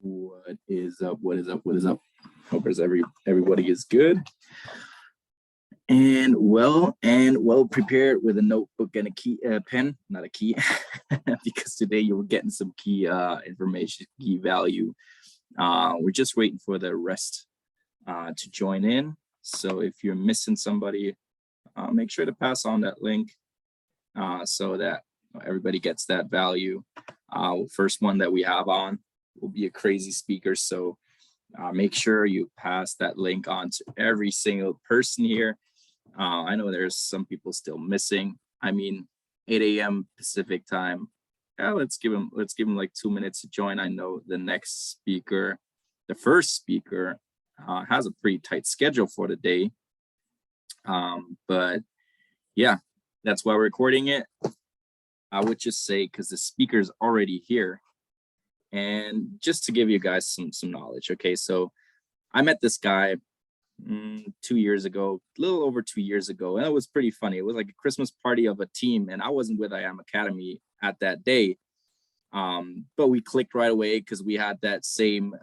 What is up? What is up? What is up? Hope everybody is good and well prepared with a notebook and a key pen, not a key, because today you were getting some key information, key value. We're just waiting for the rest to join in. So if you're missing somebody, make sure to pass on that link so that everybody gets that value. First one that we have on will be a crazy speaker, so make sure you pass that link on to every single person here. I know there's some people still missing. I mean, 8 a.m. Pacific time. Yeah, let's give them like 2 minutes to join. I know the next speaker, the first speaker, has a pretty tight schedule for the day. But yeah, that's why we're recording it. I would just say, because the speaker's already here, and just to give you guys some knowledge. Okay, so I met this guy 2 years ago, a little over 2 years ago, and it was pretty funny. It was like a Christmas party of a team, and I wasn't with I Am Academy at that day, but we clicked right away because we had that same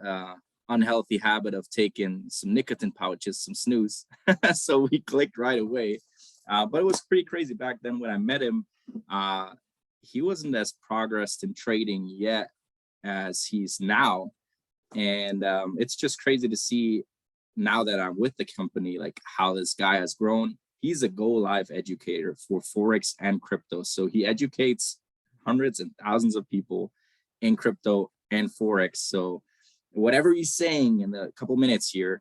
unhealthy habit of taking some nicotine pouches, some snooze. So we clicked right away. But it was pretty crazy back then when I met him. He wasn't as progressed in trading yet as he's now, and it's just crazy to see now that I'm with the company, like how this guy has grown. He's a go live educator for Forex and crypto, so he educates hundreds and thousands of people in crypto and Forex. So whatever he's saying in the couple minutes here,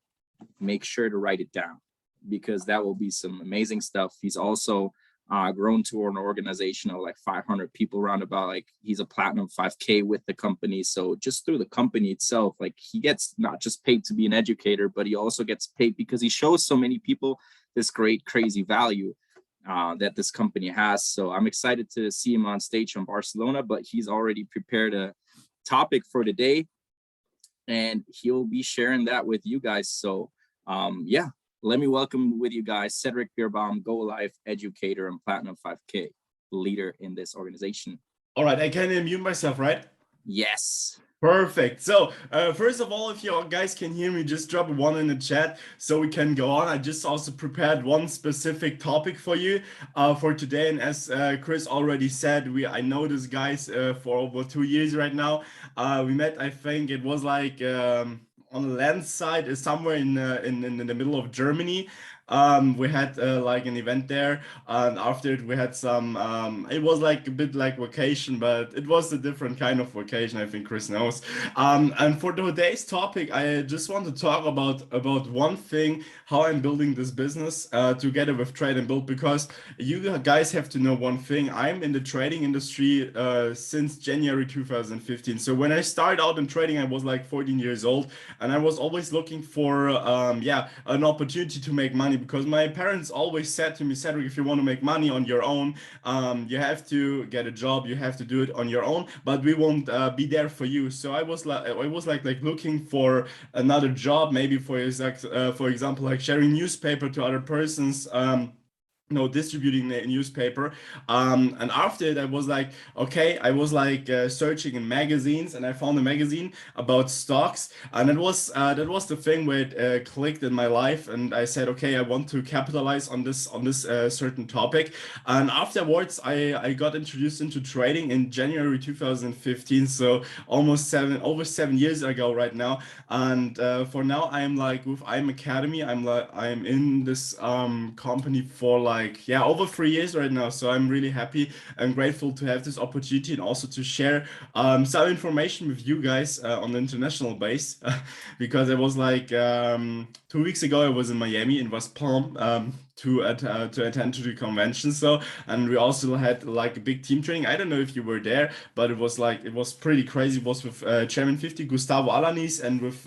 make sure to write it down, because that will be some amazing stuff. He's also grown to an organization of like 500 people around about. Like, he's a platinum 5K with the company. So just through the company itself, like, he gets not just paid to be an educator, but he also gets paid because he shows so many people this great, crazy value that this company has. So I'm excited to see him on stage in Barcelona, but he's already prepared a topic for today, and he'll be sharing that with you guys. So yeah, let me welcome with you guys Cedric Bierbaum, Go Live educator and Platinum 5K leader in this organization. All right, I can unmute myself, right? Yes. Perfect. So first of all, if you guys can hear me, just drop a 1 in the chat so we can go on. I just also prepared one specific topic for you for today. And as Chris already said, I know this guys for over 2 years right now. We met, I think it was like on the land side, somewhere in the middle of Germany. We had like an event there, and after it we had some it was like a bit like vacation, but it was a different kind of vacation, I think Chris knows. And for today's topic, I just want to talk about one thing, how I'm building this business together with Trade and Build, because you guys have to know one thing. I'm in the trading industry since January 2015. So when I started out in trading, I was like 14 years old, and I was always looking for yeah, an opportunity to make money, because my parents always said to me, Cedric, if you want to make money on your own, you have to get a job, you have to do it on your own, but we won't be there for you. So I was like looking for another job, maybe for example, like sharing newspaper to other persons, distributing the newspaper. And after it, I was like, okay, I was like searching in magazines, and I found a magazine about stocks, and that was the thing where it clicked in my life, and I said, okay, I want to capitalize on this certain topic. And afterwards, I got introduced into trading in January 2015, so almost over 7 years ago right now. And for now, I'm like with I'm Academy, I'm in this company for like over 3 years right now. So I'm really happy and grateful to have this opportunity, and also to share some information with you guys on the international base, because it was like 2 weeks ago I was in Miami, in West Palm, to attend to the convention. So, and we also had like a big team training. I don't know if you were there, but it was pretty crazy. It was with Chairman 50 Gustavo Alanis, and with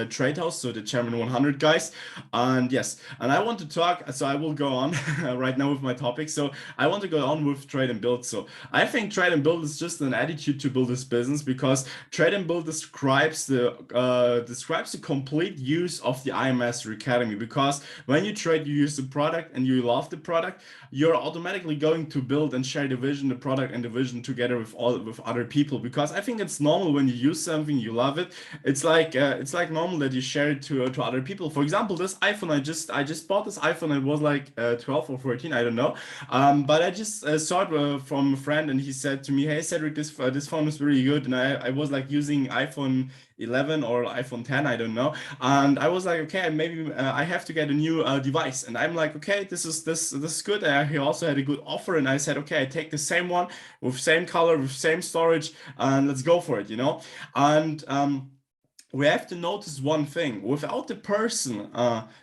Trade House, so the Chairman 100 guys. And yes, and I want to talk, so I will go on right now with my topic. So I want to go on with Trade and Build. So I think Trade and Build is just an attitude to build this business, because Trade and Build describes the complete use of the IMS Academy. Because when you trade, you use the product, product and you love the product, you're automatically going to build and share the vision, the product and the vision together with other people, because I think it's normal when you use something, you love it. It's like normal that you share it to other people. For example, this iPhone, I just bought this iPhone. It was like 12 or 14, I don't know. But I just saw it from a friend, and he said to me, "Hey Cedric, this phone is really good." And I was like using iPhone 11 or iPhone 10, I don't know. And I was like, okay, maybe I have to get a new device. And I'm like, okay, this is good. He also had a good offer, and I said, okay, I take the same one with same color, with same storage, and let's go for it, you know. And we have to notice one thing: without the person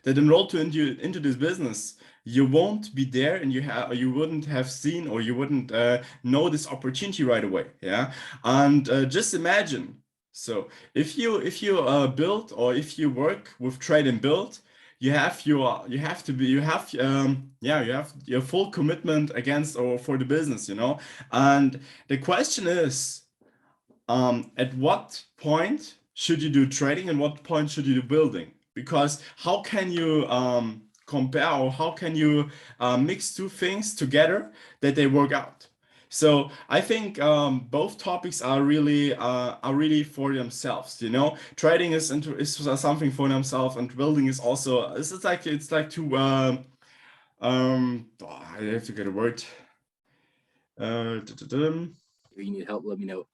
that enrolled into this business, you won't be there, and you wouldn't have seen, or you wouldn't know this opportunity right away. Yeah, and just imagine. So if you build, or if you work with trade and build, you have your full commitment against or for the business, you know. And the question is, at what point should you do trading and what point should you do building? Because how can you compare, or how can you mix two things together that they work out? So I think both topics are really for themselves. You know, trading is something for themselves, and building is also. It's like to I have to get a word. If you need help, let me know.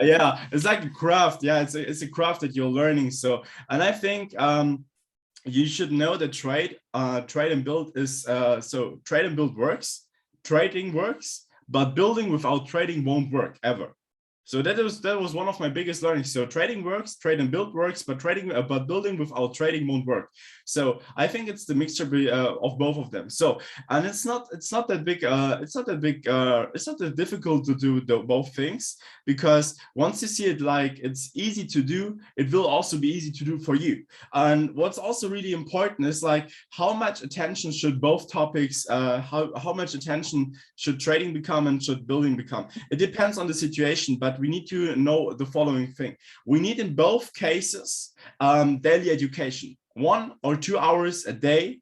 Yeah, it's like a craft. Yeah, it's a craft that you're learning. So, and I think you should know that trade and build is so trade and build works, trading works, but building without trading won't work ever. So that was one of my biggest learnings. So trading works, trade and build works, but building without trading won't work. So I think it's the mixture of both of them. So, and it's not that big. It's not that difficult to do both things, because once you see it like it's easy to do, it will also be easy to do for you. And what's also really important is like how much attention should both topics, how much attention should trading become and should building become? It depends on the situation, but we need to know the following thing. We need in both cases daily education, 1 or 2 hours a day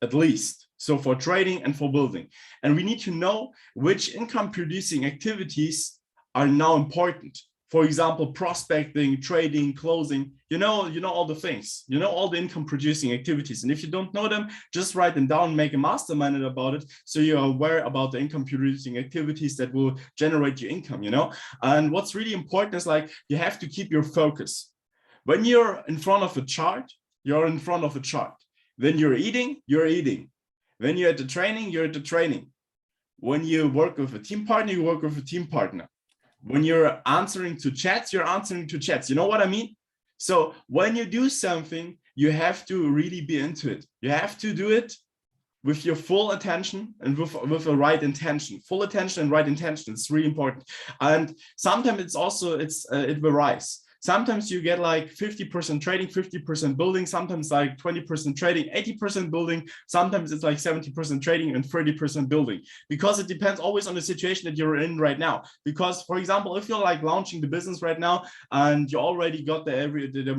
at least. So for trading and for building. And we need to know which income producing activities are now important. For example, prospecting, trading, closing, you know all the things, you know all the income producing activities. And if you don't know them, just write them down, make a mastermind about it, so you're aware about the income producing activities that will generate your income, you know. And what's really important is like you have to keep your focus. When you're in front of a chart, you're in front of a chart. When you're eating, you're eating. When you're at the training, you're at the training. When you work with a team partner, you work with a team partner. When you're answering to chats, you're answering to chats. You know what I mean? So when you do something, you have to really be into it. You have to do it with your full attention and with a right intention. Full attention and right intention. It's really important. And sometimes it varies. Sometimes you get like 50% trading, 50% building, sometimes like 20% trading, 80% building, sometimes it's like 70% trading and 30% building, because it depends always on the situation that you're in right now. Because for example, if you're like launching the business right now and you already got the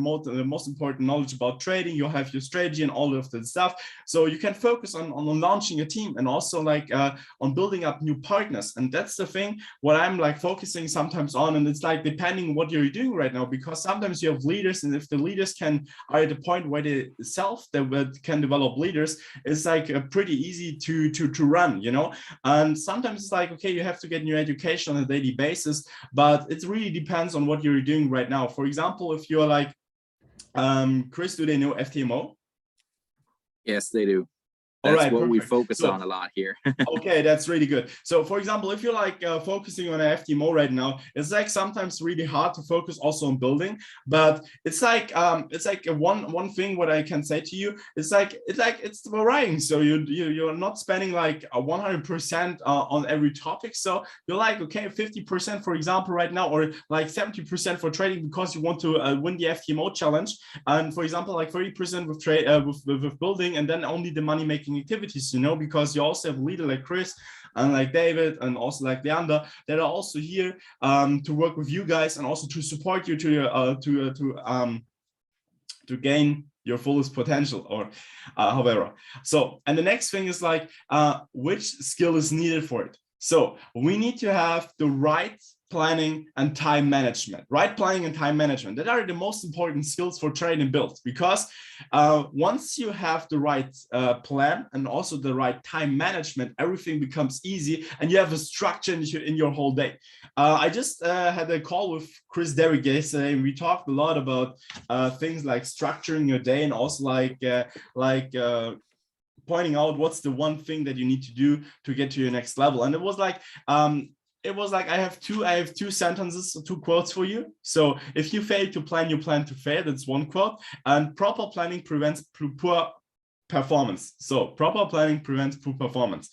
most important knowledge about trading, you have your strategy and all of that stuff. So you can focus on launching a team and also like on building up new partners. And that's the thing what I'm like focusing sometimes on. And it's like depending what you're doing right now, because sometimes you have leaders, and if the leaders are at a point where they can develop leaders, it's like pretty easy to run, you know. And sometimes it's like, okay, you have to get new education on a daily basis, but it really depends on what you're doing right now. For example, if you're like Chris, do they know FTMO? Yes, they do. All That's right, what we perfect. focus on a lot here. Okay, that's really good. So for example, if you're like focusing on FTMO right now, it's like sometimes really hard to focus also on building, but it's like one thing what I can say to you, it's varying. So you're not spending like 100% on every topic. So you're like, okay, 50% for example right now, or like 70% for trading because you want to win the FTMO challenge, and for example like 30% with trade with building, and then only the money making activities, you know, because you also have a leader like Chris and like David and also like Leander that are also here to work with you guys and also to support you to gain your fullest potential, or however. So, and the next thing is like, which skill is needed for it? So we need to have the right planning and time management. Right planning and time management, that are the most important skills for trade and build, because once you have the right plan and also the right time management, everything becomes easy and you have a structure in your whole day. I just had a call with Chris Derrick yesterday, and we talked a lot about things like structuring your day, and also pointing out what's the one thing that you need to do to get to your next level. And it was like I have two sentences, two quotes for you. So if you fail to plan, you plan to fail. That's one quote. And proper planning prevents poor performance. So proper planning prevents poor performance.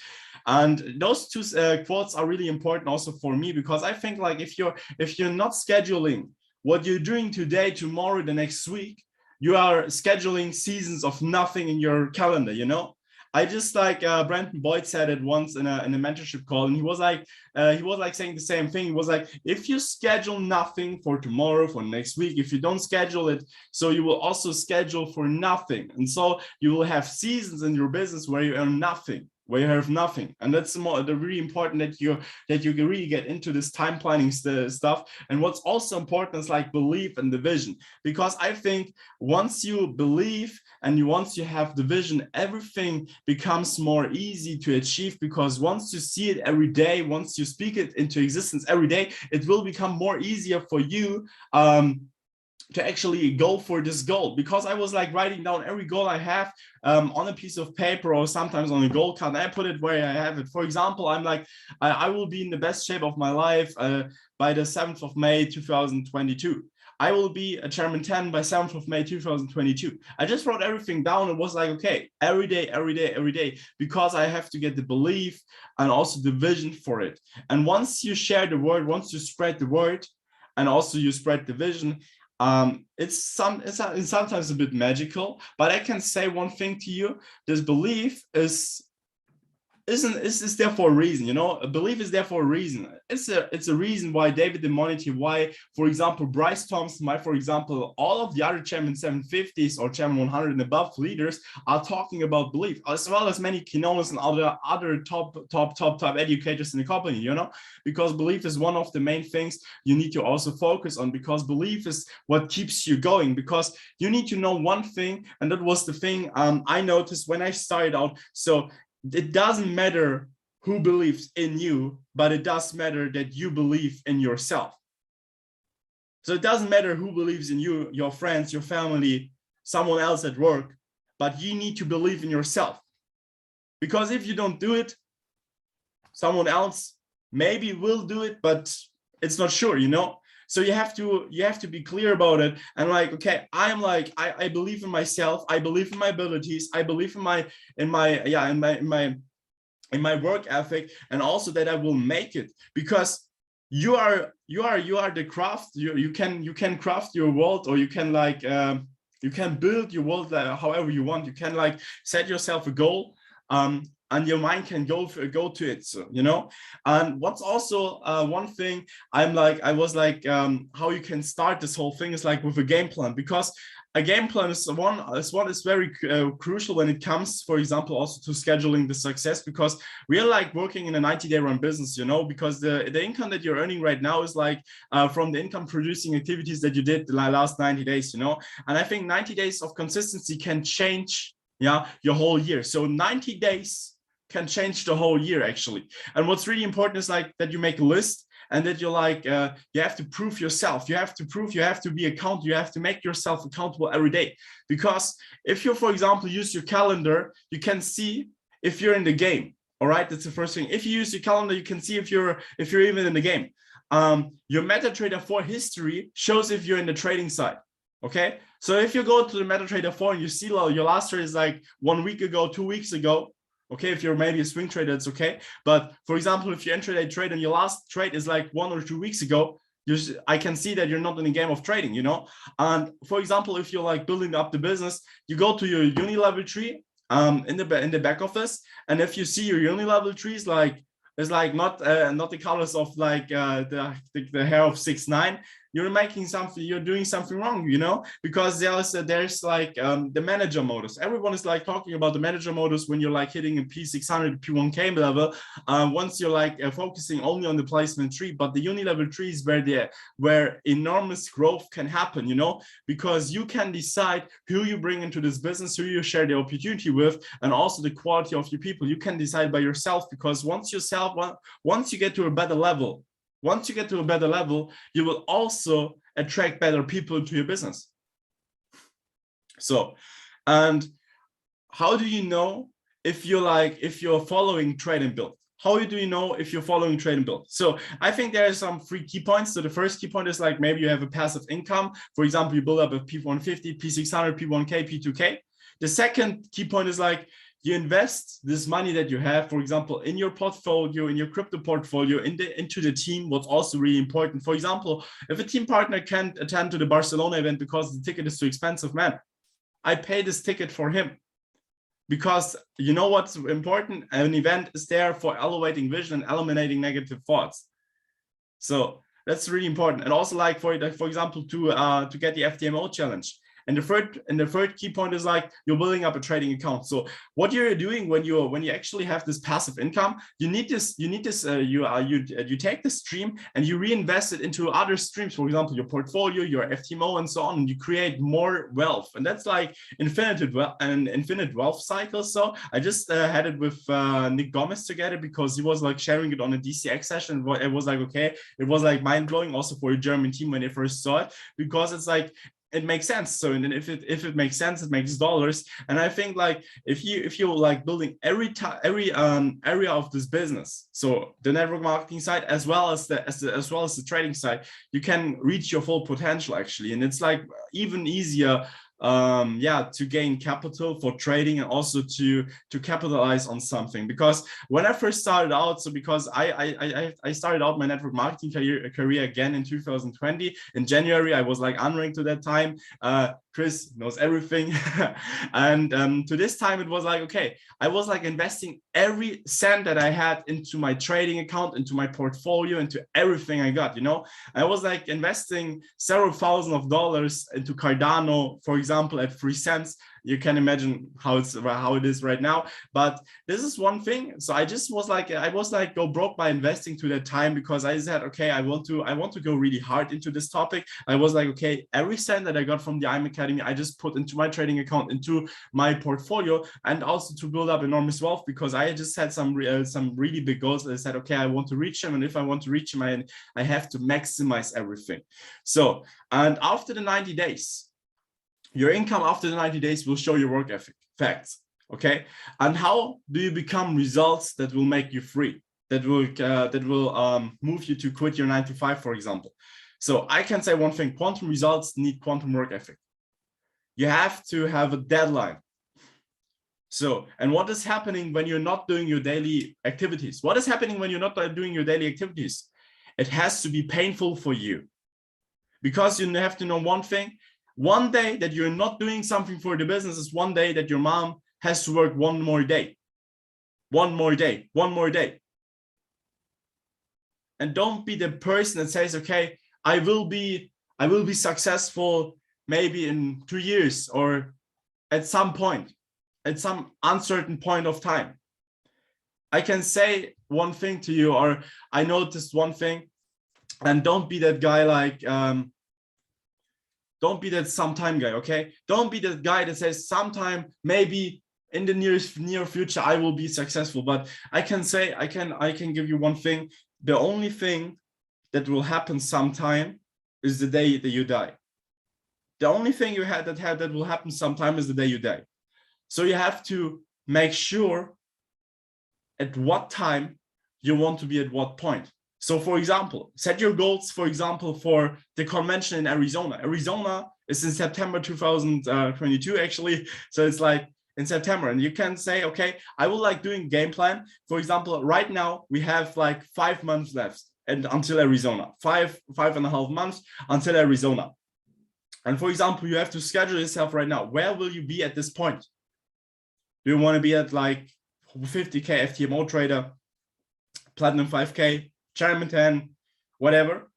And those two quotes are really important also for me, because I think like if you're not scheduling what you're doing today, tomorrow, the next week, you are scheduling seasons of nothing in your calendar, you know? I just like Brandon Boyd said it once in a mentorship call, and he was like saying the same thing. He was like, if you schedule nothing for tomorrow, for next week, if you don't schedule it, so you will also schedule for nothing, and so you will have seasons in your business where you earn nothing, where you have nothing. And that's the really important that you really get into this time planning stuff. And what's also important is like belief and the vision, because I think once you believe and once you have the vision, everything becomes more easy to achieve, because once you see it every day, once you speak it into existence every day, it will become more easier for you to actually go for this goal. Because I was like writing down every goal I have on a piece of paper, or sometimes on a goal card. I put it where I have it. For example, I'm like, I will be in the best shape of my life by the 7th of May 2022. I will be a Chairman 10 by 7th of May 2022. I just wrote everything down and was like, okay, every day, because I have to get the belief and also the vision for it. And once you share the word, once you spread the word, and also you spread the vision, it's sometimes a bit magical. But I can say one thing to you: this belief is there for a reason, you know. A belief is there for a reason. It's a reason why David Demonity, why, for example, Bryce Thompson, why, for example, all of the other Chairman 750s or Chairman 100 and above leaders are talking about belief, as well as many Kinolas and other top educators in the company, you know, because belief is one of the main things you need to also focus on, because belief is what keeps you going. Because you need to know one thing, and that was the thing I noticed when I started out. So it doesn't matter who believes in you, but it does matter that you believe in yourself. So it doesn't matter who believes in you, your friends, your family, someone else at work, but you need to believe in yourself. Because if you don't do it, someone else maybe will do it, but it's not sure, you know. So you have to be clear about it, and like, okay, I believe in myself, I believe in my abilities, I believe in my work ethic, and also that I will make it. Because you are the craft. You can craft your world, or you can like you can build your world however you want. You can like set yourself a goal, and your mind can go to it, so, you know. And what's also one thing I was like, how you can start this whole thing is like with a game plan, because a game plan is very crucial when it comes, for example, also to scheduling the success, because we are like working in a 90-day run business, you know, because the income that you're earning right now is like from the income producing activities that you did the last 90 days, you know. And I think 90 days of consistency can change your whole year. So 90 days can change the whole year, actually. And what's really important is like that you make a list, and that you're like, you have to prove yourself. You have to be accountable. You have to make yourself accountable every day. Because if you, for example, use your calendar, you can see if you're in the game. All right, that's the first thing. If you use your calendar, you can see if you're even in the game. Your MetaTrader 4 history shows if you're in the trading side. Okay, so if you go to the MetaTrader 4 and you see your last trade is like 1 week ago, 2 weeks ago. Okay, if you're maybe a swing trader, it's okay. But for example, if you enter a trade and your last trade is like 1 or 2 weeks ago, I can see that you're not in a game of trading, you know. And for example, if you're like building up the business, you go to your uni level tree in the back office, and if you see your uni level trees like it's like not the colors of like the hair of 6ix9ine, you're making something, you're doing something wrong, you know, because there's like the manager modus. Everyone is like talking about the manager modus when you're like hitting a P600, P1K level. Once you're like focusing only on the placement tree, but the uni level tree is where enormous growth can happen, you know, because you can decide who you bring into this business, who you share the opportunity with, and also the quality of your people. You can decide by yourself, because once you get to a better level, you will also attract better people to your business. So, and how do you know if you're following trade and build? How do you know if you're following trade and build? So I think there are some 3 key points. So the first key point is like, maybe you have a passive income. For example, you build up a P150, P600, P1K, P2K. The second key point is like, you invest this money that you have, for example, in your portfolio, in your crypto portfolio, into the team. What's also really important, for example, if a team partner can't attend to the Barcelona event because the ticket is too expensive, man, I pay this ticket for him. Because you know what's important? An event is there for elevating vision and eliminating negative thoughts. So that's really important. And also, like for example, to get the FTMO challenge. And the third key point is like, you're building up a trading account. So what you're doing when you actually have this passive income, you take the stream and you reinvest it into other streams. For example, your portfolio, your FTMO, and so on. And you create more wealth, and that's like infinite wealth cycle. So I just had it with Nick Gomez together, because he was like sharing it on a DCX session. It was like, okay, it was like mind blowing also for a German team when they first saw it, because it's like, it makes sense. So, and then if it makes sense, it makes dollars. And I think like if you're like building every area of this business, so the network marketing side as well as the trading side, you can reach your full potential actually. And it's like even easier to gain capital for trading, and also to capitalize on something. Because when I first started out, so because I started out my network marketing career again in 2020 in January. I was like unranked to that time. Chris knows everything. And to this time it was like, okay, I was like investing every cent that I had into my trading account, into my portfolio, into everything I got, you know. I was like investing several thousand of dollars into Cardano, for example, at 3 cents. You can imagine how it is right now. But this is one thing. So I was like go broke by investing to that time, because I said, okay, I want to go really hard into this topic. I was like, okay, every cent that I got from the IM Academy, I just put into my trading account, into my portfolio, and also to build up enormous wealth, because I just had some really big goals. I said, okay, I want to reach them, and if I want to reach them, I have to maximize everything. So, and after the 90 days, your income after the 90 days will show your work ethic, facts, okay? And how do you become results that will make you free, that will move you to quit your 9 to 5, for example? So I can say one thing: quantum results need quantum work ethic. You have to have a deadline. So, and what is happening when you're not doing your daily activities? What is happening when you're not doing your daily activities? It has to be painful for you, because you have to know one thing: one day that you're not doing something for the business is one day that your mom has to work one more day. And don't be the person that says, okay, I will be successful maybe in 2 years, or at some point, at some uncertain point of time. I can say one thing to you, or I noticed one thing, and don't be that guy like, don't be that sometime guy, okay? Don't be that guy that says sometime, maybe in the near future, I will be successful. But I can say, I can give you one thing: the only thing that will happen sometime is the day that you die. The only thing that will happen sometime is the day you die. So you have to make sure at what time you want to be at what point. So for example, set your goals, for example, for the convention in Arizona. Arizona is in September 2022, actually. So it's like in September, and you can say, okay, I will like doing game plan. For example, right now we have like 5 months left until Arizona, 5.5 months until Arizona. And for example, you have to schedule yourself right now. Where will you be at this point? Do you want to be at like 50K FTMO trader, Platinum 5K, Chairman 10, whatever?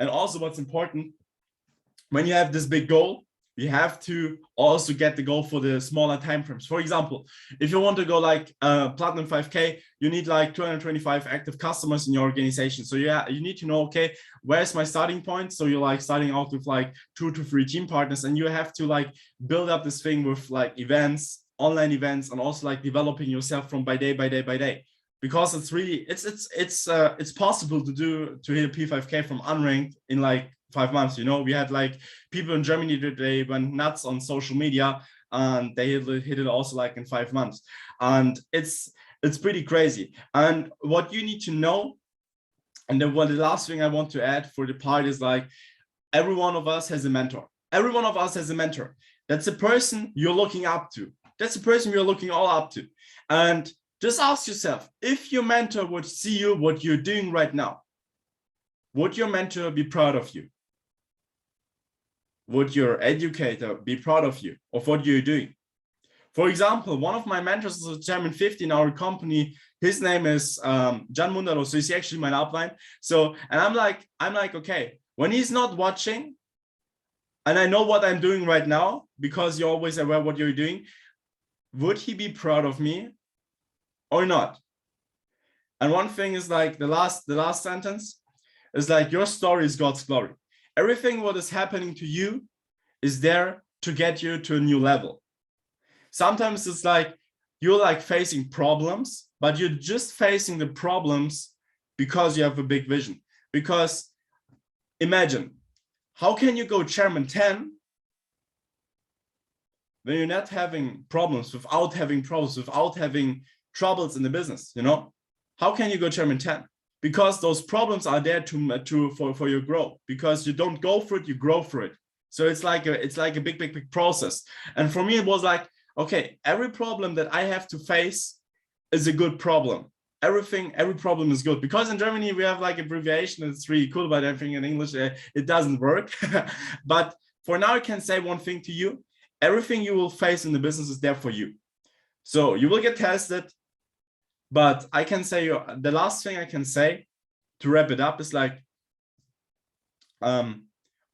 And also what's important, when you have this big goal, you have to also get the goal for the smaller time frames. For example, if you want to go like platinum 5K, you need like 225 active customers in your organization. So yeah, you need to know, okay, where's my starting point? So you're like starting out with like 2 to 3 team partners, and you have to like build up this thing with like events, online events, and also like developing yourself from by day by day by day. Because it's really, it's possible to hit a P5K from unranked in like 5 months. You know, we had like people in Germany that they went nuts on social media, and they hit it also like in 5 months. And it's pretty crazy. And what you need to know, and then the last thing I want to add for the part is like, every one of us has a mentor. Every one of us has a mentor. That's a person you're looking up to. That's a person you're looking all up to. And just ask yourself, if your mentor would see you, what you're doing right now, would your mentor be proud of you? Would your educator be proud of you, of what you're doing? For example, one of my mentors is a German 50 in our company. His name is Jan Mundaro. So he's actually my upline. So, and I'm like, okay, when he's not watching, and I know what I'm doing right now, because you're always aware of what you're doing, would he be proud of me or not? And one thing is like the last sentence is like, your story is God's glory. Everything what is happening to you is there to get you to a new level. Sometimes it's like you're like facing problems, but you're just facing the problems because you have a big vision. Because imagine, how can you go Chairman 10 when you're not having problems, without having troubles in the business, you know? How can you go Chairman 10? Because those problems are there for your growth. Because you don't go for it, you grow for it. So it's like a big process. And for me, it was like, okay, every problem that I have to face is a good problem. Every problem is good. Because in Germany, we have like abbreviation. It's really cool, but I think in English, it doesn't work. But for now, I can say one thing to you. Everything you will face in the business is there for you. So you will get tested. But I can say, the last thing I can say to wrap it up is like,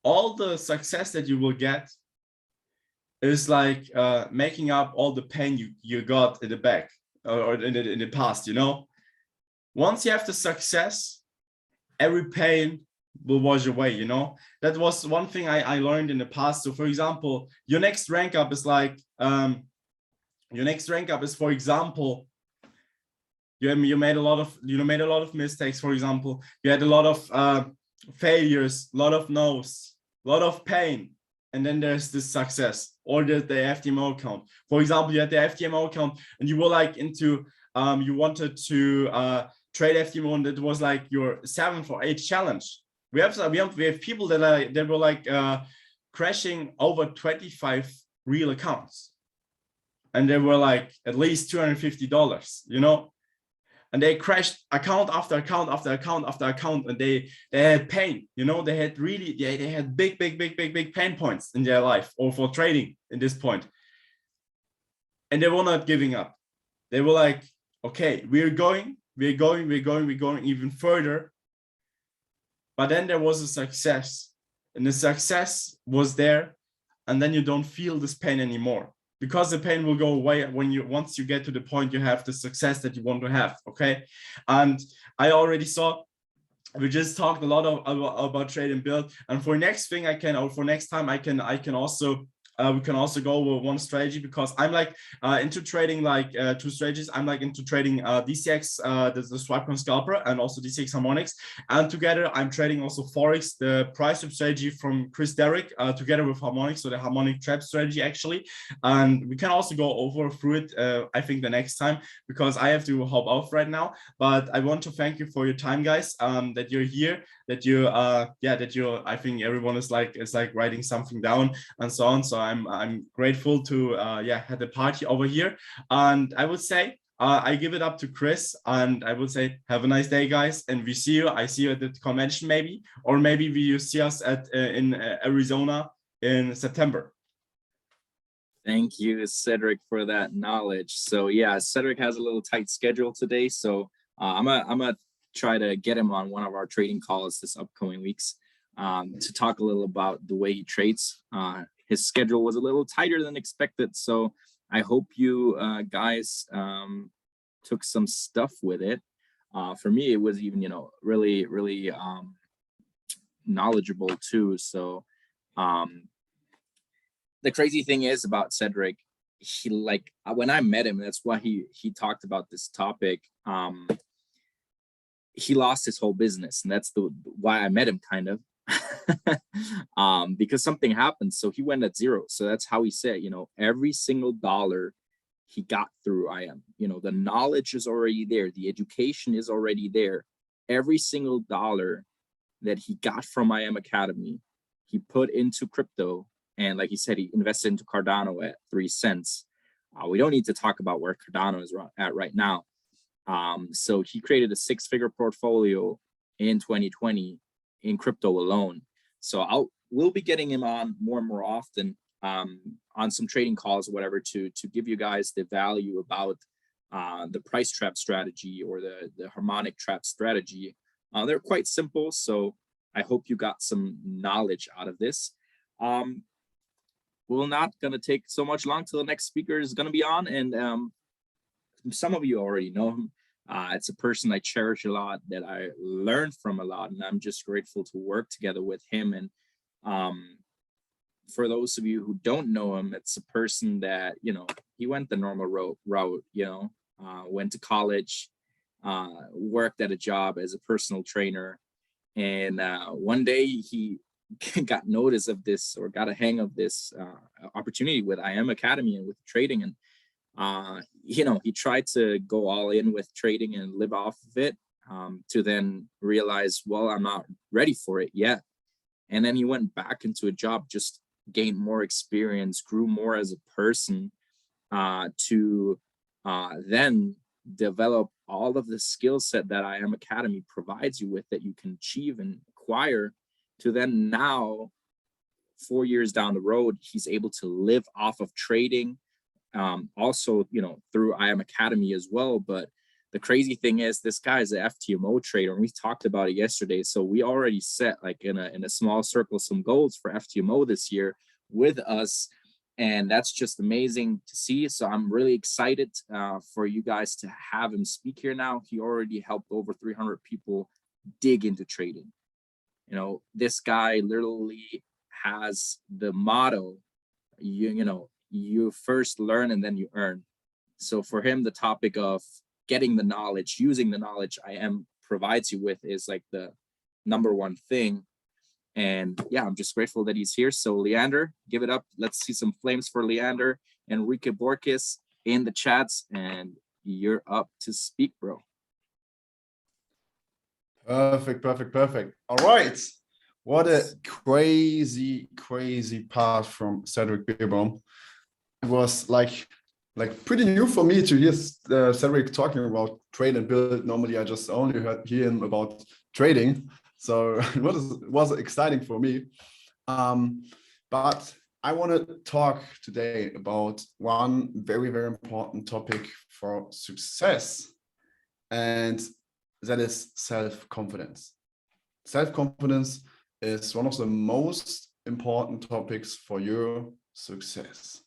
all the success that you will get is like making up all the pain you got in the back or in the past, you know? Once you have the success, every pain will wash away, you know? That was one thing I learned in the past. So for example, your next rank up is like, for example, you made a lot of mistakes. For example, you had a lot of failures, a lot of no's, a lot of pain, and then there's this success or the FTMO account. For example, you had the FTMO account and you were like into you wanted to trade FTMO, and it was like your 7th or 8th challenge. We have people that were like crashing over 25 real accounts, and they were like at least $250, you know. And they crashed account after account after account after account, and they had pain, you know. They had big pain points in their life or for trading in this point, and they were not giving up. They were like, okay, we're going even further. But then there was a success, and the success was there, and then you don't feel this pain anymore. Because the pain will go away once you get to the point you have the success that you want to have, okay? And I already saw, we just talked a lot about trade and build. And for next thing for next time, I can also we can also go over one strategy, because I'm like into trading like 2 strategies. I'm like into trading DCX, the swipe coin scalper, and also DCX harmonics. And together I'm trading also Forex, the price swap strategy from Cedric, together with harmonics, so the harmonic trap strategy actually. And we can also go through it, I think the next time, because I have to hop off right now. But I want to thank you for your time, guys, that you're here, that you I think everyone is like writing something down and so on. So I'm grateful to have the party over here. And I would say I give it up to Chris, and I would say have a nice day, guys, and we see you. I see you at the convention maybe, or maybe you see us at in Arizona in September. Thank you, Cedric, for that knowledge. So yeah, Cedric has a little tight schedule today, so I'm gonna try to get him on one of our trading calls this upcoming weeks. to talk a little about the way he trades. His schedule was a little tighter than expected, so I hope you guys took some stuff with it. For me, it was even, really knowledgeable too. So the crazy thing is about Cedric, he, like, when I met him, that's why he talked about this topic. He lost his whole business, and that's why I met him, kind of. Because something happened, so he went at zero. So that's how he said, every single dollar he got through IM, the knowledge is already there, the education is already there. Every single dollar that he got from IM Academy, he put into crypto, and like he said, he invested into Cardano at 3 cents. We don't need to talk about where Cardano is at right now. So he created a 6-figure portfolio in 2020 in crypto alone. So we'll be getting him on more and more often on some trading calls or whatever to give you guys the value about the price trap strategy or the harmonic trap strategy. They're quite simple, so I hope you got some knowledge out of this. We're not going to take so much long till the next speaker is going to be on, and some of you already know him. It's a person I cherish a lot, that I learned from a lot, and I'm just grateful to work together with him. And for those of you who don't know him, it's a person that, he went the normal route, went to college, worked at a job as a personal trainer. And one day he got notice of this, or got a hang of this opportunity with IM Academy and with trading. And he tried to go all in with trading and live off of it, to then realize, well, I'm not ready for it yet. And then he went back into a job, just gained more experience, grew more as a person, to then develop all of the skill set that IM Academy provides you with, that you can achieve and acquire, to then now, 4 years down the road, he's able to live off of trading. Also, through IM Academy as well. But the crazy thing is, this guy is an FTMO trader, and we talked about it yesterday. So we already set, like, in a small circle, some goals for FTMO this year with us, and that's just amazing to see. So I'm really excited for you guys to have him speak here now. He already helped over 300 people dig into trading. This guy literally has the motto, you first learn and then you earn. So for him, the topic of getting the knowledge, using the knowledge IM provides you with, is like the #1 thing. And yeah, I'm just grateful that he's here. So Leander, give it up. Let's see some flames for Leander. Enrique, Bórquez in the chats, and you're up to speak, bro. Perfect. All right. What a crazy part from Cedric Bierbaum. It was like pretty new for me to hear Cedric talking about trade and build. Normally I just only hear him about trading, so it was exciting for me. But I want to talk today about one very important topic for success, and that is self-confidence. Self-confidence is one of the most important topics for your success.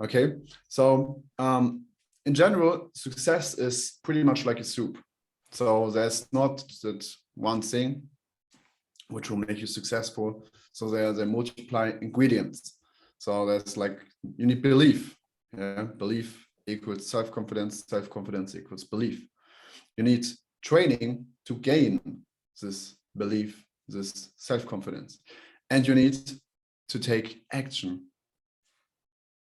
Okay, so in general, success is pretty much like a soup. So there's not that one thing which will make you successful. So they multiply ingredients. So there's like, you need belief. Yeah? Belief equals self-confidence. Self-confidence equals belief. You need training to gain this belief, this self-confidence. And you need to take action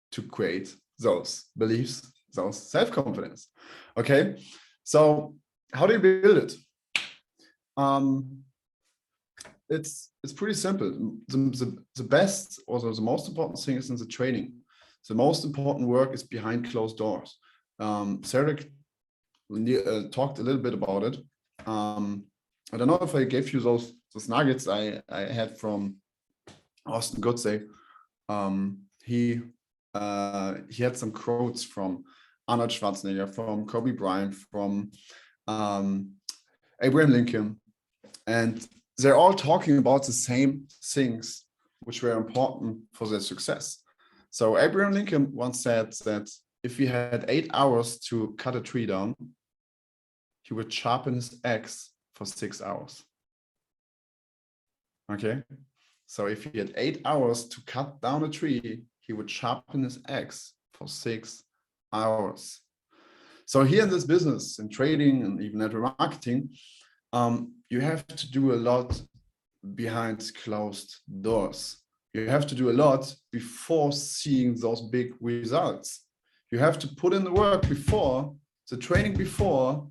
to create those beliefs, those self-confidence. Okay, so how do you build it? It's pretty simple. The best, or the most important thing is in the training. The most important work is behind closed doors. Cedric talked a little bit about it. I don't know if I gave you those nuggets I had from Austin Goodsey. He had some quotes from Arnold Schwarzenegger, from Kobe Bryant, from Abraham Lincoln, and they're all talking about the same things which were important for their success. So Abraham Lincoln once said that if he had 8 hours to cut a tree down, he would sharpen his axe for 6 hours. Okay, so if he had 8 hours to cut down a tree, he would sharpen his axe for 6 hours. So here in this business, in trading and even network marketing, you have to do a lot behind closed doors. You have to do a lot before seeing those big results. You have to put in the work before, the training before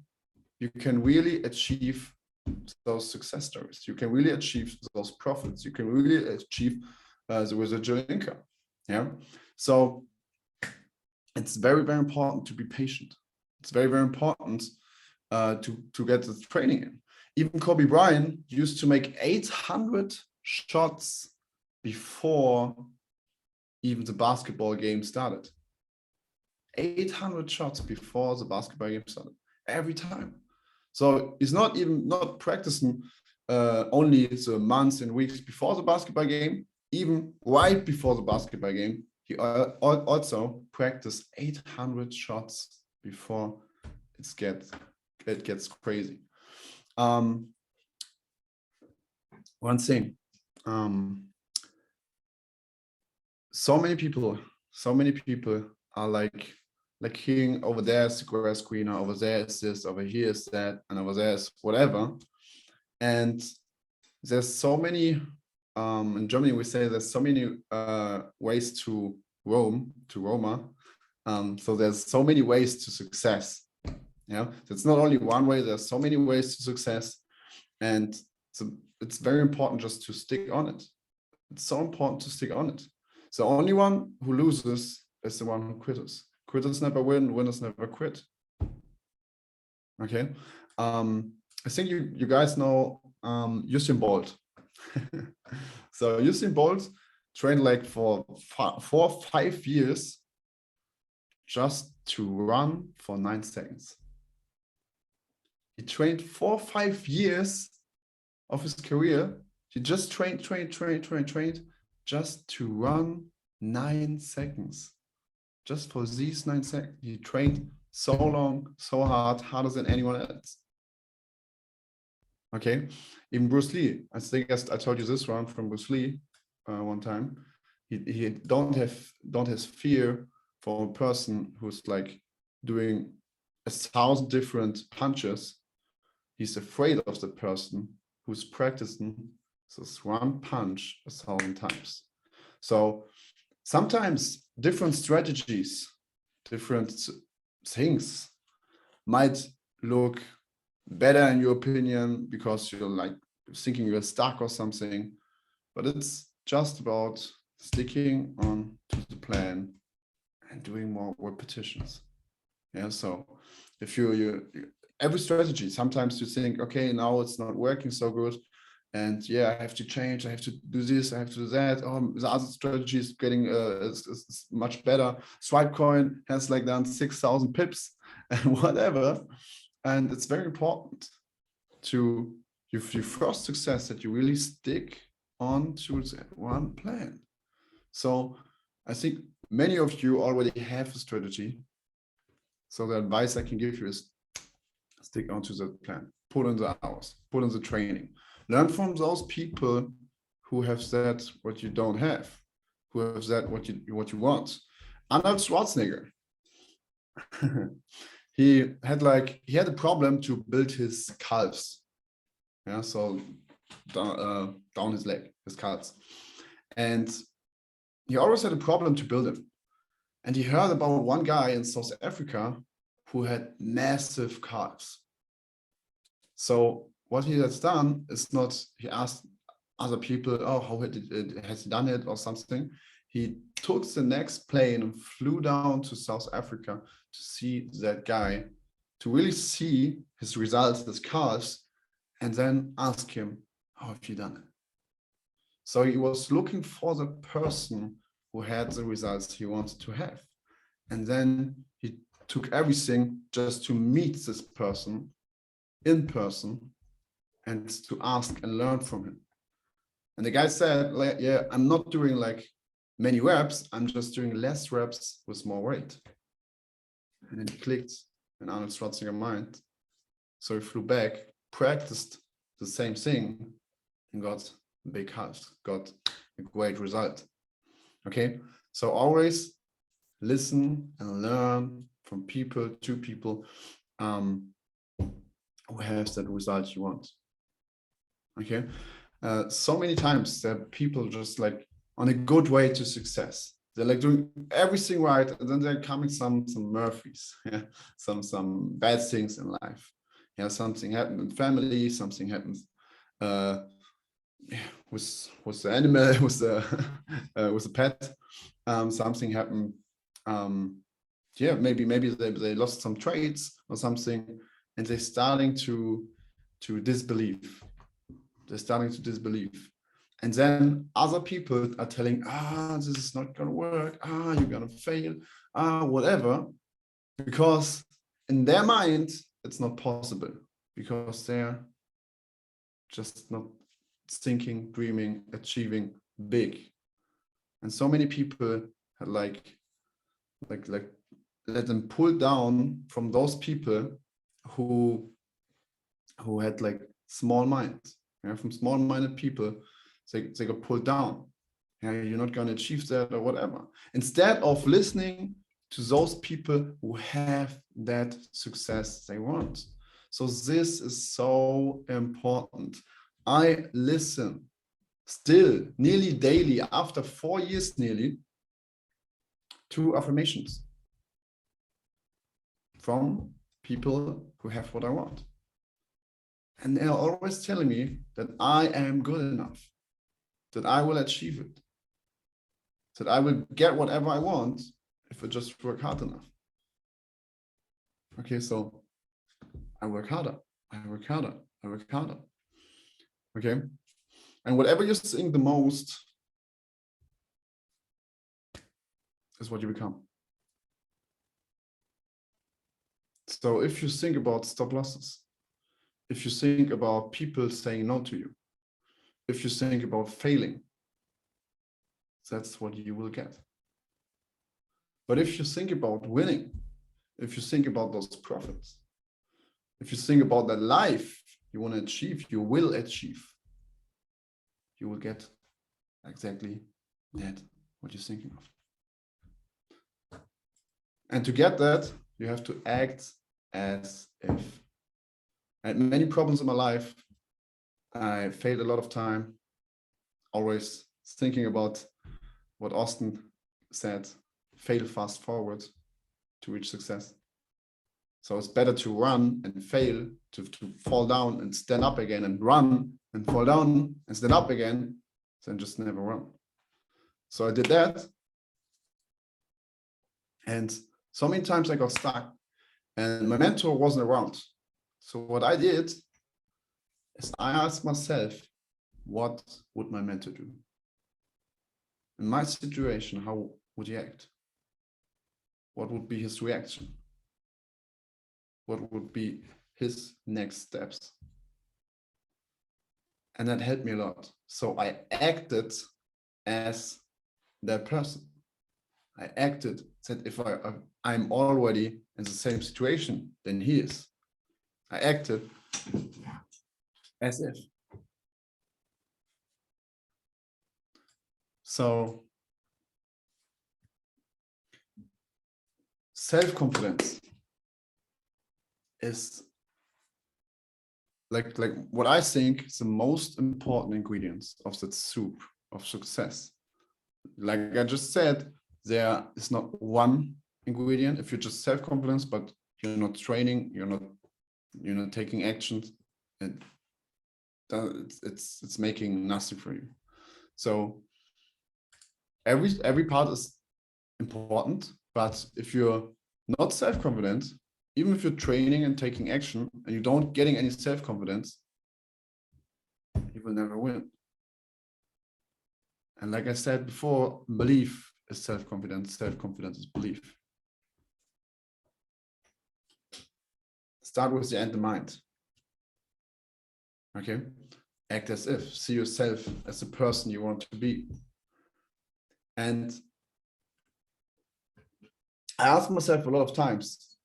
you can really achieve those success stories. You can really achieve those profits. You can really achieve the residual income. Yeah. So it's very, very important to be patient. It's very, very important to get the training in. Even Kobe Bryant used to make 800 shots before even the basketball game started. 800 shots before the basketball game started, every time. So he's not practicing only the months and weeks before the basketball game, even right before the basketball game, he also practiced 800 shots before it gets crazy. One thing, so many people are like hearing over there is the grass greener, over there is this, over here is that, and over there is whatever. And there's so many, in Germany we say there's so many ways to Roma. So there's so many ways to success. Yeah, it's not only one way, there's so many ways to success. And so it's very important just to stick on it. It's so important to stick on it. The only one who loses is the one who quitters. Quitters never win, winners never quit. Okay. I think you guys know Usain Bolt. So Usain Bolt trained like for 4 or 5 years just to run for 9 seconds. He trained 4 or 5 years of his career. He just trained just to run 9 seconds. Just for these 9 seconds. He trained so long, so hard, harder than anyone else. Okay, even Bruce Lee. I think I told you this one from Bruce Lee one time. He don't have fear for a person who's like doing 1,000 different punches. He's afraid of the person who's practicing this one punch 1,000 times. So sometimes different strategies, different things might look better in your opinion because you're like thinking you're stuck or something, but it's just about sticking on to the plan and doing more repetitions. Yeah, so if you every strategy, sometimes you think, okay, now it's not working so good, and yeah, I have to change, I have to do this, I have to do that. Oh, the other strategy is getting is much better. Swipecoin has like done 6,000 pips and whatever. And it's very important to your first success that you really stick on to one plan. So I think many of you already have a strategy. So the advice I can give you is stick onto the plan, put in the hours, put in the training, learn from those people who have said what you don't have, who have said what you want. Arnold Schwarzenegger. He had a problem to build his calves. Yeah, so down his leg, his calves. And he always had a problem to build them. And he heard about one guy in South Africa who had massive calves. So what he has done is not, he asked other people, oh, how has he done it or something. He took the next plane and flew down to South Africa to see that guy, to really see his results, his calves, and then ask him, how have you done it? So he was looking for the person who had the results he wanted to have. And then he took everything just to meet this person in person and to ask and learn from him. And the guy said, like, yeah, I'm not doing like many reps, I'm just doing less reps with more weight. And then he clicked in Arnold Schwarzenegger's mind. So he flew back, practiced the same thing, and got big health, got a great result. Okay, so always listen and learn from people to people who has that result you want. Okay, so many times that people just like on a good way to success. They're like doing everything right, and then they're coming some Murphys, yeah, some bad things in life. Yeah, something happened in family, something happens with the animal, with the pet, something happened. Yeah, maybe they lost some traits or something, and they're starting to disbelieve. They're starting to disbelieve. And then other people are telling, this is not gonna work, you're gonna fail, whatever, because in their mind it's not possible, because they're just not thinking, dreaming, achieving big. And so many people had like let them pull down from those people who had like small minds. Yeah, from small-minded people, they got pulled down. Yeah, you're not going to achieve that or whatever. Instead of listening to those people who have that success they want. So this is so important. I listen still nearly daily, after 4 years nearly, to affirmations from people who have what I want. And they're always telling me that I am good enough, that I will achieve it, that I will get whatever I want if I just work hard enough. Okay, so I work harder, I work harder, I work harder. Okay, and whatever you think the most is what you become. So if you think about stop losses, if you think about people saying no to you, if you think about failing, that's what you will get. But if you think about winning, if you think about those profits, if you think about the life you want to achieve, you will achieve. You will get exactly that, what you're thinking of. And to get that, you have to act as if. I had many problems in my life. I failed a lot of time, always thinking about what Austin said, fail fast forward to reach success. So it's better to run and fail, to fall down and stand up again, and run and fall down and stand up again, than just never run. So I did that. And so many times I got stuck and my mentor wasn't around. So what I did is I asked myself, what would my mentor do? In my situation, how would he act? What would be his reaction? What would be his next steps? And that helped me a lot. So I acted as that person. I acted, said if I'm already in the same situation than he is. I acted as if. So self-confidence is like what I think is the most important ingredients of that soup of success. Like I just said, there is not one ingredient. If you're just self-confidence, but you're not training, you're not taking actions, and it's making nothing for you. So every part is important, but if you're not self-confident, even if you're training and taking action and you don't getting any self-confidence, you will never win. And like I said before, belief is self-confidence, self-confidence is belief. Start with the end in mind. Okay, act as if, see yourself as the person you want to be. And I ask myself a lot of times,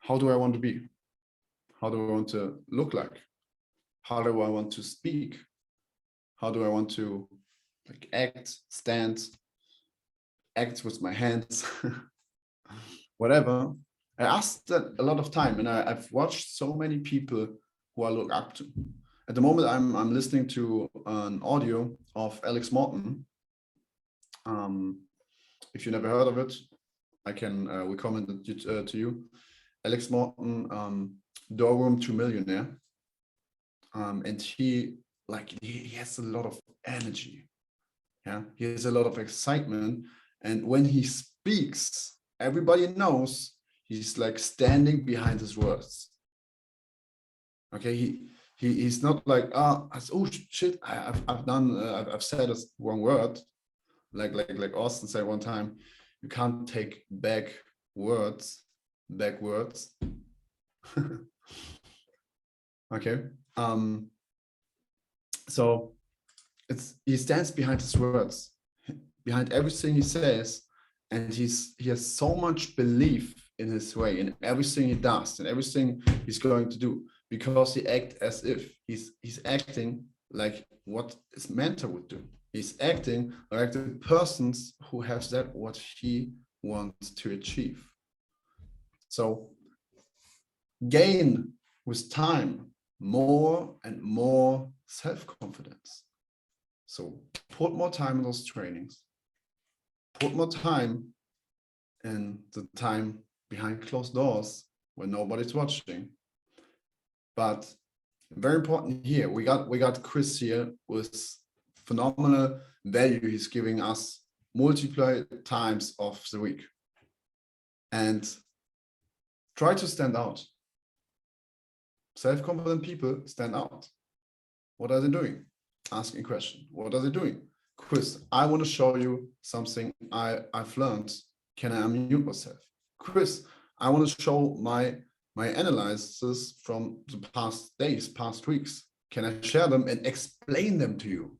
how do I want to be? How do I want to look like? How do I want to speak? How do I want to like act, stand, act with my hands, whatever? I asked that a lot of time, and I've watched so many people who I look up to. At the moment, I'm listening to an audio of Alex Morton. If you never heard of it, I can recommend it to you. Alex Morton, Doorroom to Millionaire, and he has a lot of energy. Yeah, he has a lot of excitement, and when he speaks, everybody knows he's like standing behind his words. Okay, he's not like oh shit, I've said a wrong word, like Austin said one time, you can't take back words. Okay, so he stands behind his words, behind everything he says, and he has so much belief in his way, in everything he does, and everything he's going to do, because he acts as if he's acting like what his mentor would do. He's acting like the persons who has that what he wants to achieve. So gain with time more and more self-confidence. So put more time in those trainings, put more time in the time behind closed doors when nobody's watching. But very important here, we got Chris here with phenomenal value he's giving us multiple times of the week. And try to stand out. Self-confident people stand out. What are they doing? Asking questions. What are they doing? Chris, I want to show you something I've learned. Can I unmute myself? Chris, I want to show my analysis from the past days, past weeks. Can I share them and explain them to you?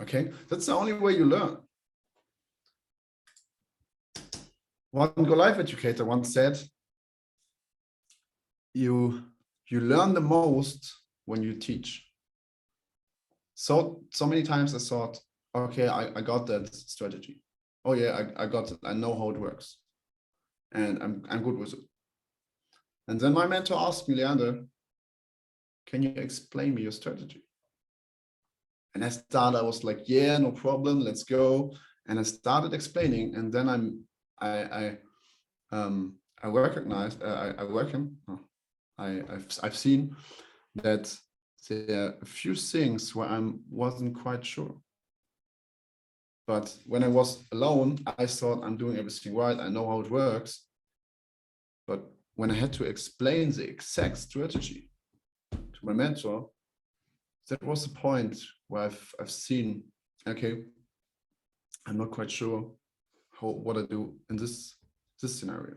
Okay, that's the only way you learn. One Go Live educator once said, you learn the most when you teach. So many times I thought, okay, I got that strategy. Oh yeah, I got it. I know how it works, and I'm good with it. And then my mentor asked me, Leander, can you explain me your strategy? And I was like, yeah, no problem, let's go. And I started explaining, and then I've seen that there are a few things where I wasn't quite sure. But when I was alone, I thought I'm doing everything right. I know how it works. But when I had to explain the exact strategy to my mentor, that was the point where I've seen, okay, I'm not quite sure what I do in this scenario,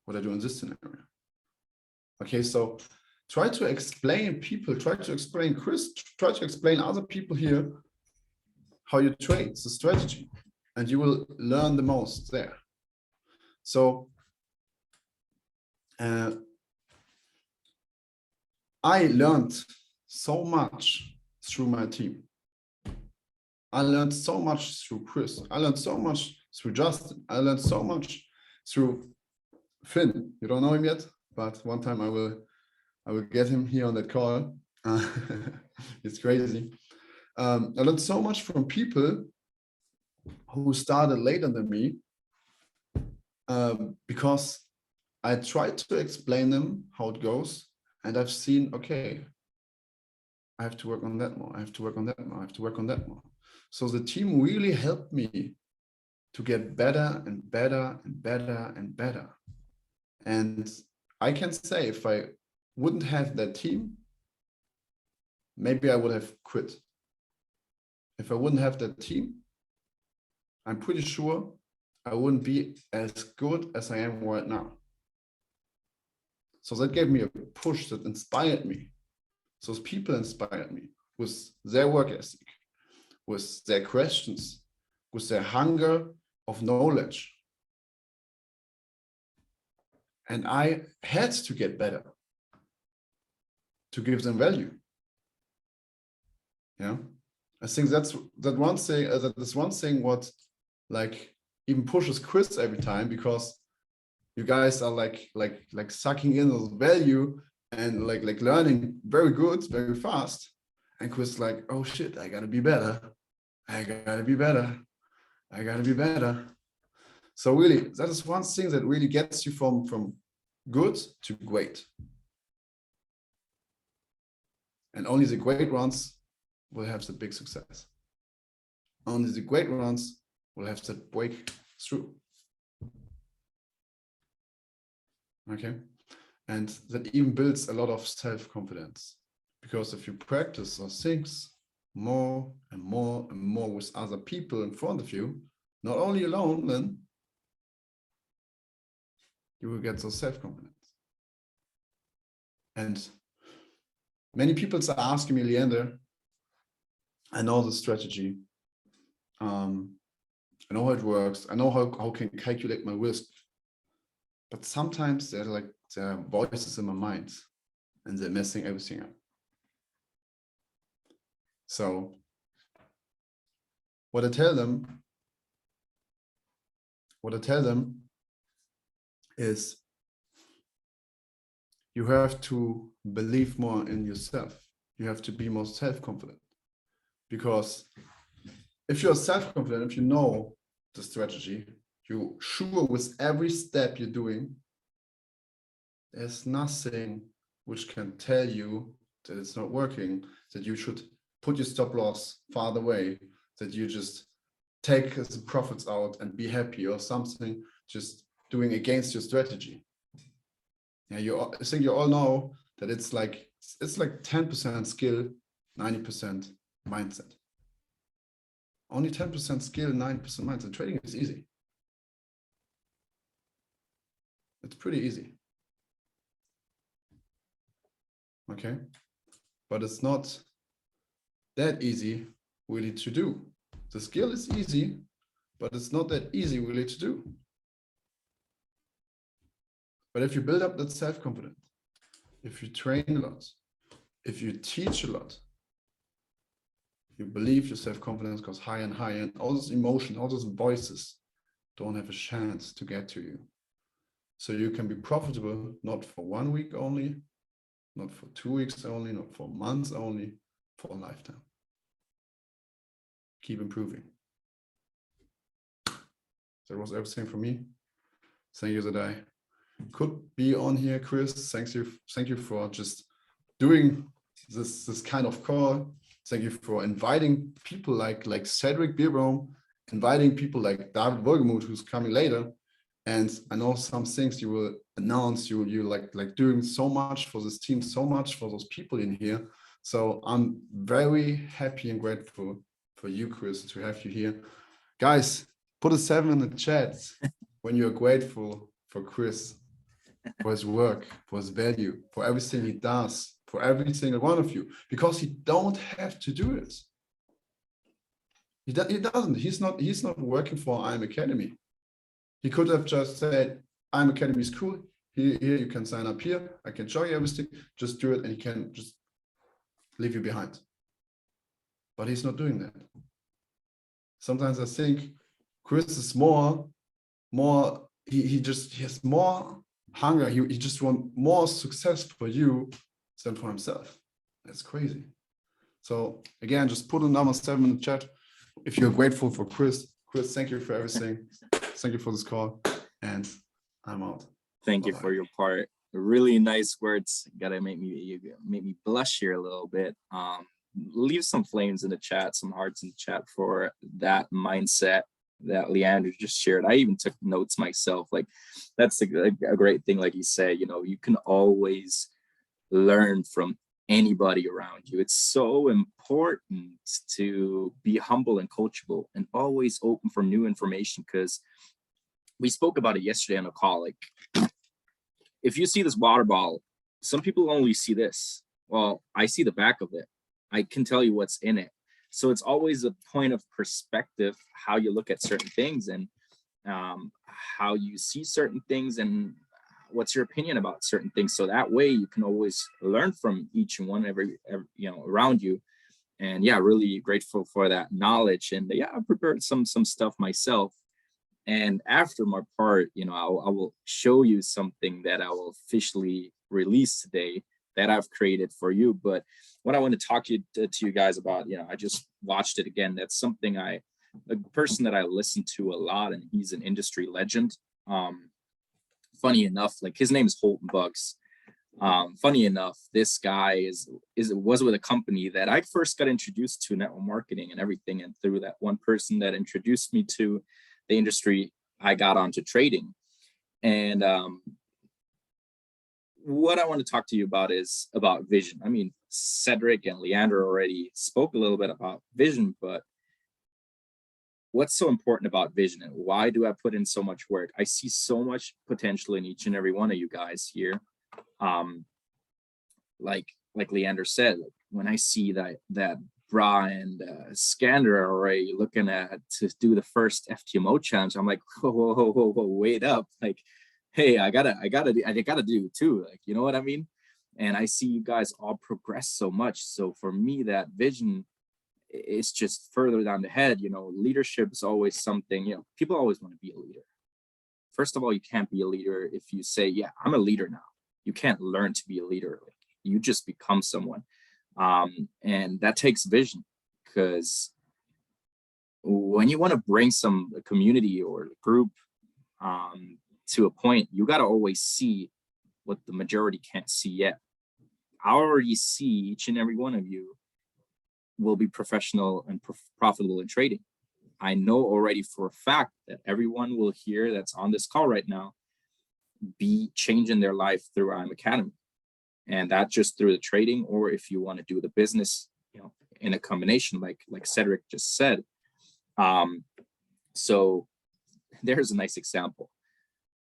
what I do in this scenario. Okay, so try to explain people, try to explain Chris, try to explain other people here how you trade, the strategy, and you will learn the most there. So I learned so much through my team. I learned so much through Chris. I learned so much through Justin. I learned so much through Finn. You don't know him yet, but one time I will get him here on that call. It's crazy. I learned so much from people who started later than me, because I tried to explain them how it goes, and I've seen, okay, I have to work on that more. I have to work on that more. I have to work on that more. So the team really helped me to get better and better and better and better. And I can say, if I wouldn't have that team, maybe I would have quit. If I wouldn't have that team, I'm pretty sure I wouldn't be as good as I am right now. So that gave me a push, that inspired me Those people inspired me with their work ethic, with their questions, with their hunger of knowledge. And I had to get better to give them value. Yeah, I think that's one thing. That is one thing what like even pushes Chris every time, because you guys are like sucking in the value and like learning very good, very fast. And Chris like, oh shit, I gotta be better. I gotta be better. I gotta be better. So really, that is one thing that really gets you from good to great. And only the great ones will have the big success. Only the great ones will have that breakthrough. Okay, and that even builds a lot of self-confidence, because if you practice those things more and more and more with other people in front of you, not only alone, then you will get those self-confidence. And many people are asking me, Leander, I know the strategy, I know how it works, I know how can calculate my risk, but sometimes there are voices in my mind and they're messing everything up. So what I tell them is, you have to believe more in yourself. You have to be more self-confident, because if you're self-confident, if you know the strategy, you're sure with every step you're doing, there's nothing which can tell you that it's not working, that you should put your stop loss farther away, that you just take the profits out and be happy, or something just doing against your strategy. Yeah, I think you all know that it's like 10% skill, 90% mindset. Only 10% skill, 90% mindset. Trading is easy. It's pretty easy. Okay, but it's not that easy really to do. The skill is easy, but it's not that easy really to do. But if you build up that self-confidence, if you train a lot, if you teach a lot, you believe your self-confidence goes higher and higher, and all those emotions, all those voices don't have a chance to get to you. So you can be profitable, not for 1 week only, not for 2 weeks only, not for months only, for a lifetime. Keep improving. That was everything for me. Thank you that I could be on here, Chris. Thank you for just doing this kind of call. Thank you for inviting people like Cedric Bierbaum, inviting people like David Wohlgemuth, who's coming later. And I know some things you will announce. You like doing so much for this team, so much for those people in here. So I'm very happy and grateful for you, Chris, to have you here. Guys, put a 7 in the chat when you're grateful for Chris, for his work, for his value, for everything he does, for every single one of you, because he don't have to do it. He doesn't. He's not working for IM Academy. He could have just said, IM Academy is cool. Here you can sign up here. I can show you everything. Just do it, and he can just leave you behind. But he's not doing that. Sometimes I think Chris is more. He has more hunger. He just wants more success for you than for himself. That's crazy. So again, just put a number 7 in the chat if you're grateful for Chris. Chris, thank you for everything. Thank you for this call, and I'm out. Thank you for your part. Really nice words. Gotta make me blush here a little bit. Leave some flames in the chat, some hearts in the chat for that mindset that Leander just shared. I even took notes myself. Like, that's a great thing. Like you said, you can always learn from anybody around you. It's so important to be humble and coachable and always open for new information, because we spoke about it yesterday on a call. Like, if you see this water bottle, some people only see this. well, I see the back of it. I can tell you what's in it. So it's always a point of perspective, how you look at certain things and how you see certain things and what's your opinion about certain things. So that way you can always learn from each and one every around you. And yeah, really grateful for that knowledge. And yeah, I prepared some stuff myself. And after my part, I will show you something that I will officially release today that I've created for you. But what I want to talk to you guys about, I just watched it again. That's something a person that I listen to a lot, and he's an industry legend. Funny enough, like his name is Holton Bugs. Funny enough, this guy was with a company that I first got introduced to network marketing and everything. And through that one person that introduced me to the industry, I got onto trading. And what I want to talk to you about is about vision. I mean, Cedric and Leander already spoke a little bit about vision, but what's so important about vision and why do I put in so much work? I see so much potential in each and every one of you guys here. Like Leander said, like when I see that Bra and Scander are already looking at to do the first FTMO challenge, I'm like, whoa, wait up. Like, hey, I gotta do it too. Like, you know what I mean? And I see you guys all progress so much. So for me, that vision, it's just further down the head. Leadership is always something, people always want to be a leader. First of all, you can't be a leader if you say, yeah, I'm a leader now. You can't learn to be a leader. Like, you just become someone. And that takes vision, because when you want to bring a community or a group to a point, you got to always see what the majority can't see yet. I already see each and every one of you will be professional and profitable in trading. I know already for a fact that everyone will hear that's on this call right now be changing their life through IM Academy. And that just through the trading, or if you want to do the business, in a combination, like Cedric just said. So there's a nice example.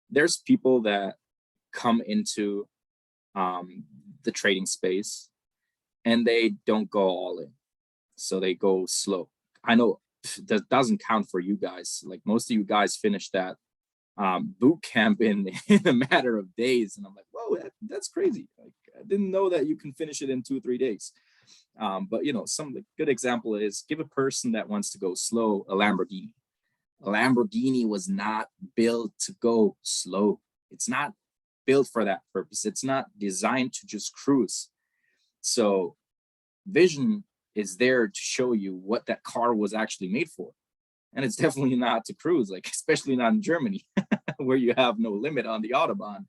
There's people that come into the trading space and they don't go all in. So they go slow. I know that doesn't count for you guys. Like, most of you guys finish that boot camp in a matter of days. And I'm like, whoa, that's crazy. Like, I didn't know that you can finish it in 2 or 3 days. But some good example is, give a person that wants to go slow a Lamborghini. A Lamborghini was not built to go slow. It's not built for that purpose. It's not designed to just cruise. So vision is there to show you what that car was actually made for. And it's definitely not to cruise, like, especially not in Germany, where you have no limit on the Autobahn.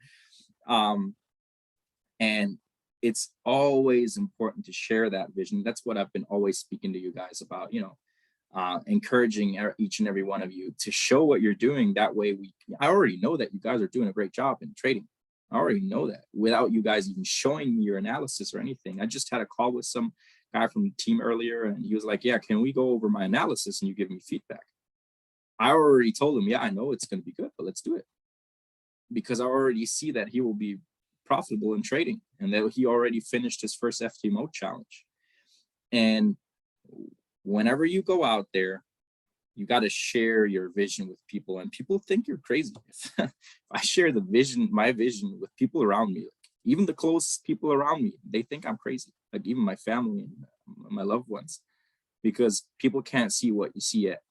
And it's always important to share that vision. That's what I've been always speaking to you guys about, encouraging each and every one of you to show what you're doing. That way I already know that you guys are doing a great job in trading. I already know that without you guys even showing me your analysis or anything. I just had a call with some guy from the team earlier, and he was like, yeah, can we go over my analysis and you give me feedback? I already told him, yeah, I know it's going to be good, but let's do it. Because I already see that he will be profitable in trading and that he already finished his first FTMO challenge. And whenever you go out there, you got to share your vision with people, and people think you're crazy. If I share my vision with people around me, like even the closest people around me, they think I'm crazy, like even my family and my loved ones, because people can't see what you see yet.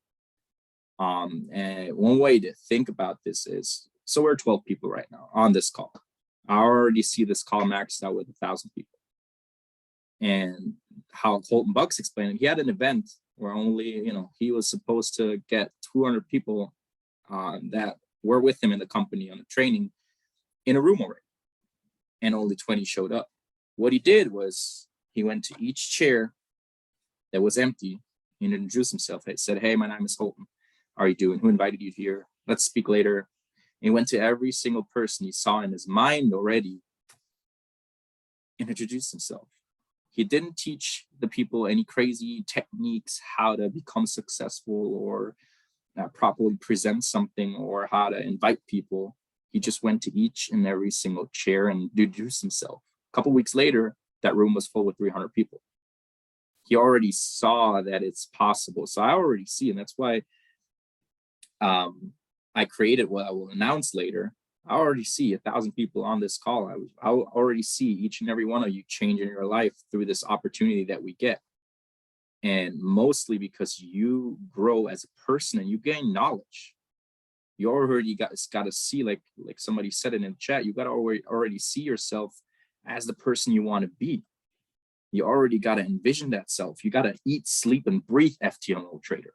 And one way to think about this is, so we're 12 people right now on this call. I already see this call maxed out with 1,000 people. And how Holton Bucks explained it, he had an event where only, he was supposed to get 200 people that were with him in the company on the training in a room already. And only 20 showed up. What he did was he went to each chair that was empty and introduced himself. He said, hey, my name is Holton. How are you doing? Who invited you here? Let's speak later. And he went to every single person he saw in his mind already and introduced himself. He didn't teach the people any crazy techniques, how to become successful or properly present something or how to invite people. He just went to each and every single chair and introduced himself. A couple weeks later, that room was full with 300 people. He already saw that it's possible. So I already see, and that's why I created what I will announce later. I already see 1,000 people on this call. I already see each and every one of you changing your life through this opportunity that we get. And mostly because you grow as a person and you gain knowledge. You already got to see, like somebody said it in the chat, you got to already see yourself as the person you want to be. You already got to envision that self. You got to eat, sleep, and breathe FTMO trader.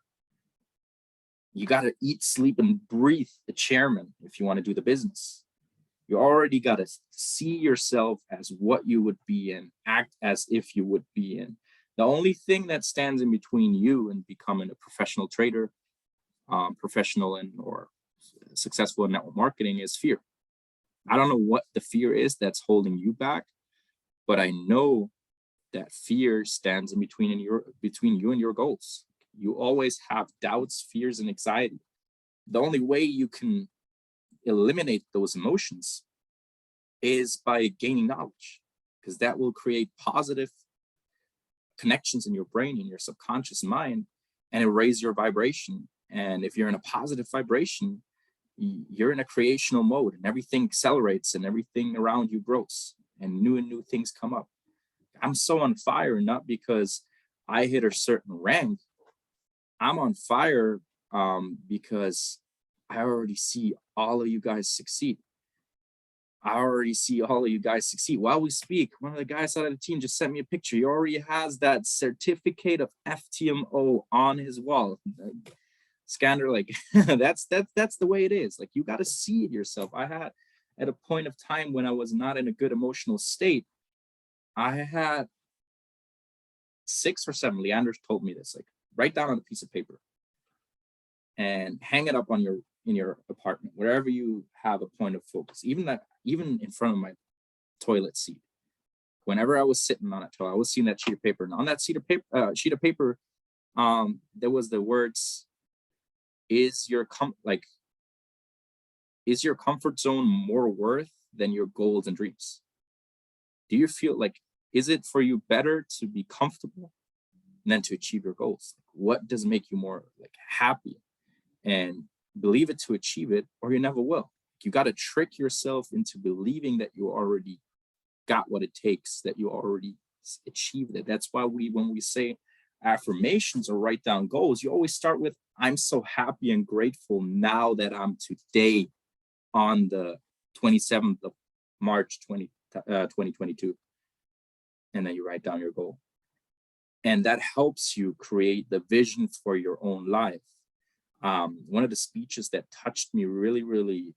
You got to eat, sleep, and breathe the chairman if you want to do the business. You already got to see yourself as what you would be and act as if you would be in. The only thing that stands in between you and becoming a professional trader, professional or successful in network marketing is fear. I don't know what the fear is that's holding you back, but I know that fear stands in between you and your goals. You always have doubts, fears, and anxiety. The only way you can eliminate those emotions is by gaining knowledge, because that will create positive connections in your brain, in your subconscious mind, and it raises your vibration. And if you're in a positive vibration, you're in a creational mode, and everything accelerates and everything around you grows and new things come up. I'm so on fire, not because I hit a certain rank. I'm on fire because I already see all of you guys succeed. I already see all of you guys succeed. While we speak, one of the guys out of the team just sent me a picture. He already has that certificate of FTMO on his wall. Scanner, like that's the way it is. Like, you got to see it yourself. I had at a point of time when I was not in a good emotional state, I had 6 or 7, Leander told me this, like, write down on a piece of paper and hang it up on in your apartment, wherever you have a point of focus, even in front of my toilet seat. Whenever I was sitting on it, I was seeing that sheet of paper, and on that sheet of paper, there was the words, is your comfort zone more worth than your goals and dreams? Do you feel like, is it for you better to be comfortable than to achieve your goals? What does make you more happy? And believe it to achieve it, or you never will. You got to trick yourself into believing that you already got what it takes, that you already achieved it. That's why when we say affirmations or write down goals, you always start with, I'm so happy and grateful now that I'm today on the 27th of March 2022. And then you write down your goal. And that helps you create the vision for your own life. One of the speeches that touched me really, really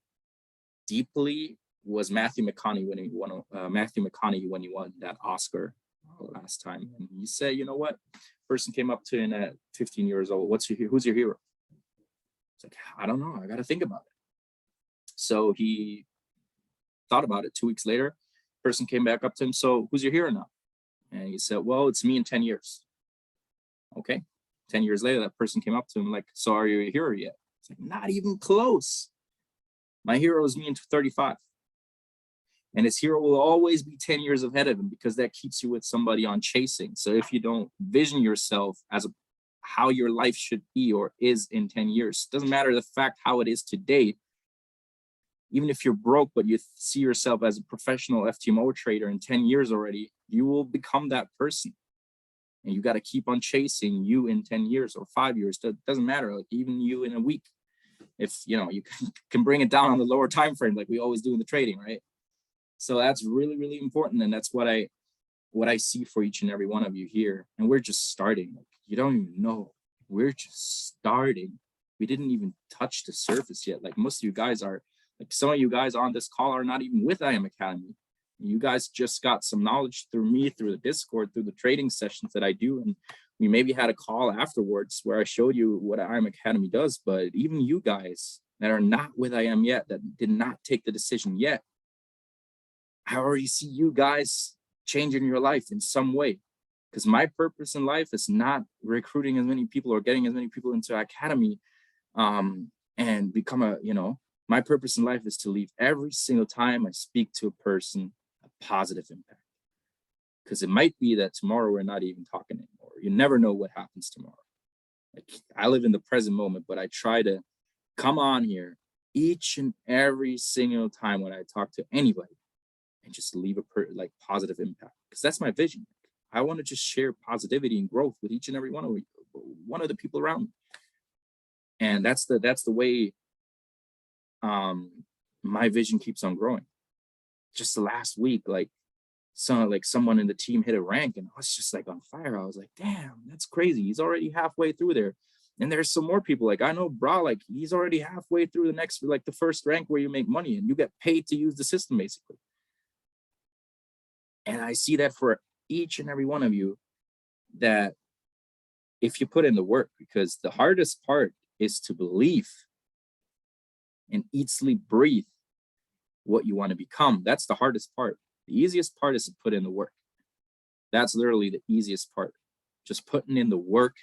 deeply was Matthew McConaughey when he won that Oscar last time. And he said, you know what? Person came up to him at 15 years old. Who's your hero? It's like, I don't know. I got to think about it. So he thought about it. 2 weeks later, person came back up to him. So who's your hero now? And he said, well, it's me in 10 years. Okay. 10 years later, that person came up to him like, so are you a hero yet? It's like, not even close. My hero is me in 35. And his hero will always be 10 years ahead of him, because that keeps you with somebody on chasing. So if you don't vision yourself as how your life should be or is in 10 years, doesn't matter the fact how it is today. Even if you're broke, but you see yourself as a professional FTMO trader in 10 years already, you will become that person. And you got to keep on chasing you in 10 years or 5 years. That doesn't matter. Like, even you in a week, if you can bring it down on the lower time frame, like we always do in the trading, right? So that's really, really important. And that's what I see for each and every one of you here. And we're just starting. Like, you don't even know. We're just starting. We didn't even touch the surface yet. Like, most of you guys are, like, some of you guys on this call are not even with IM Academy. You guys just got some knowledge through me, through the Discord, through the trading sessions that I do. And we maybe had a call afterwards where I showed you what IM Academy does. But even you guys that are not with IM yet, that did not take the decision yet, I already see you guys changing your life in some way. Because my purpose in life is not recruiting as many people or getting as many people into Academy and become my purpose in life is to leave every single time I speak to a person a positive impact. Because it might be that tomorrow we're not even talking anymore. You never know what happens tomorrow. Like, I live in the present moment, but I try to come on here each and every single time when I talk to anybody and just leave a positive impact, because that's my vision. I want to just share positivity and growth with each and every one of the people around me. And that's the way my vision keeps on growing. Just the last week, someone in the team hit a rank and I was just like on fire. I was like, damn, that's crazy. He's already halfway through there. And there's some more people, like I know Bra, like he's already halfway through the next, like the first rank where you make money and you get paid to use the system basically. And I see that for each and every one of you, that if you put in the work, because the hardest part is to believe and eat, sleep, breathe what you want to become. That's the hardest part. The easiest part is to put in the work. That's literally the easiest part. Just putting in the work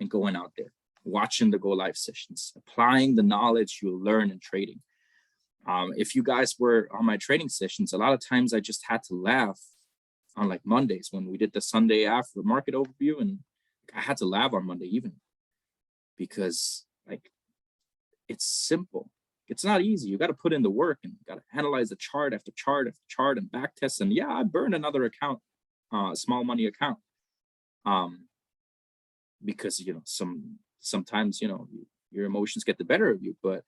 and going out there, watching the go live sessions, applying the knowledge you learn in trading. If you guys were on my trading sessions, a lot of times I just had to laugh on like Mondays when we did the Sunday after market overview, and I had to laugh on Monday evening because like it's simple. It's not easy. You got to put in the work and got to analyze the chart after chart after chart and back test. And yeah, I burned another account, small money account, because sometimes your emotions get the better of you, but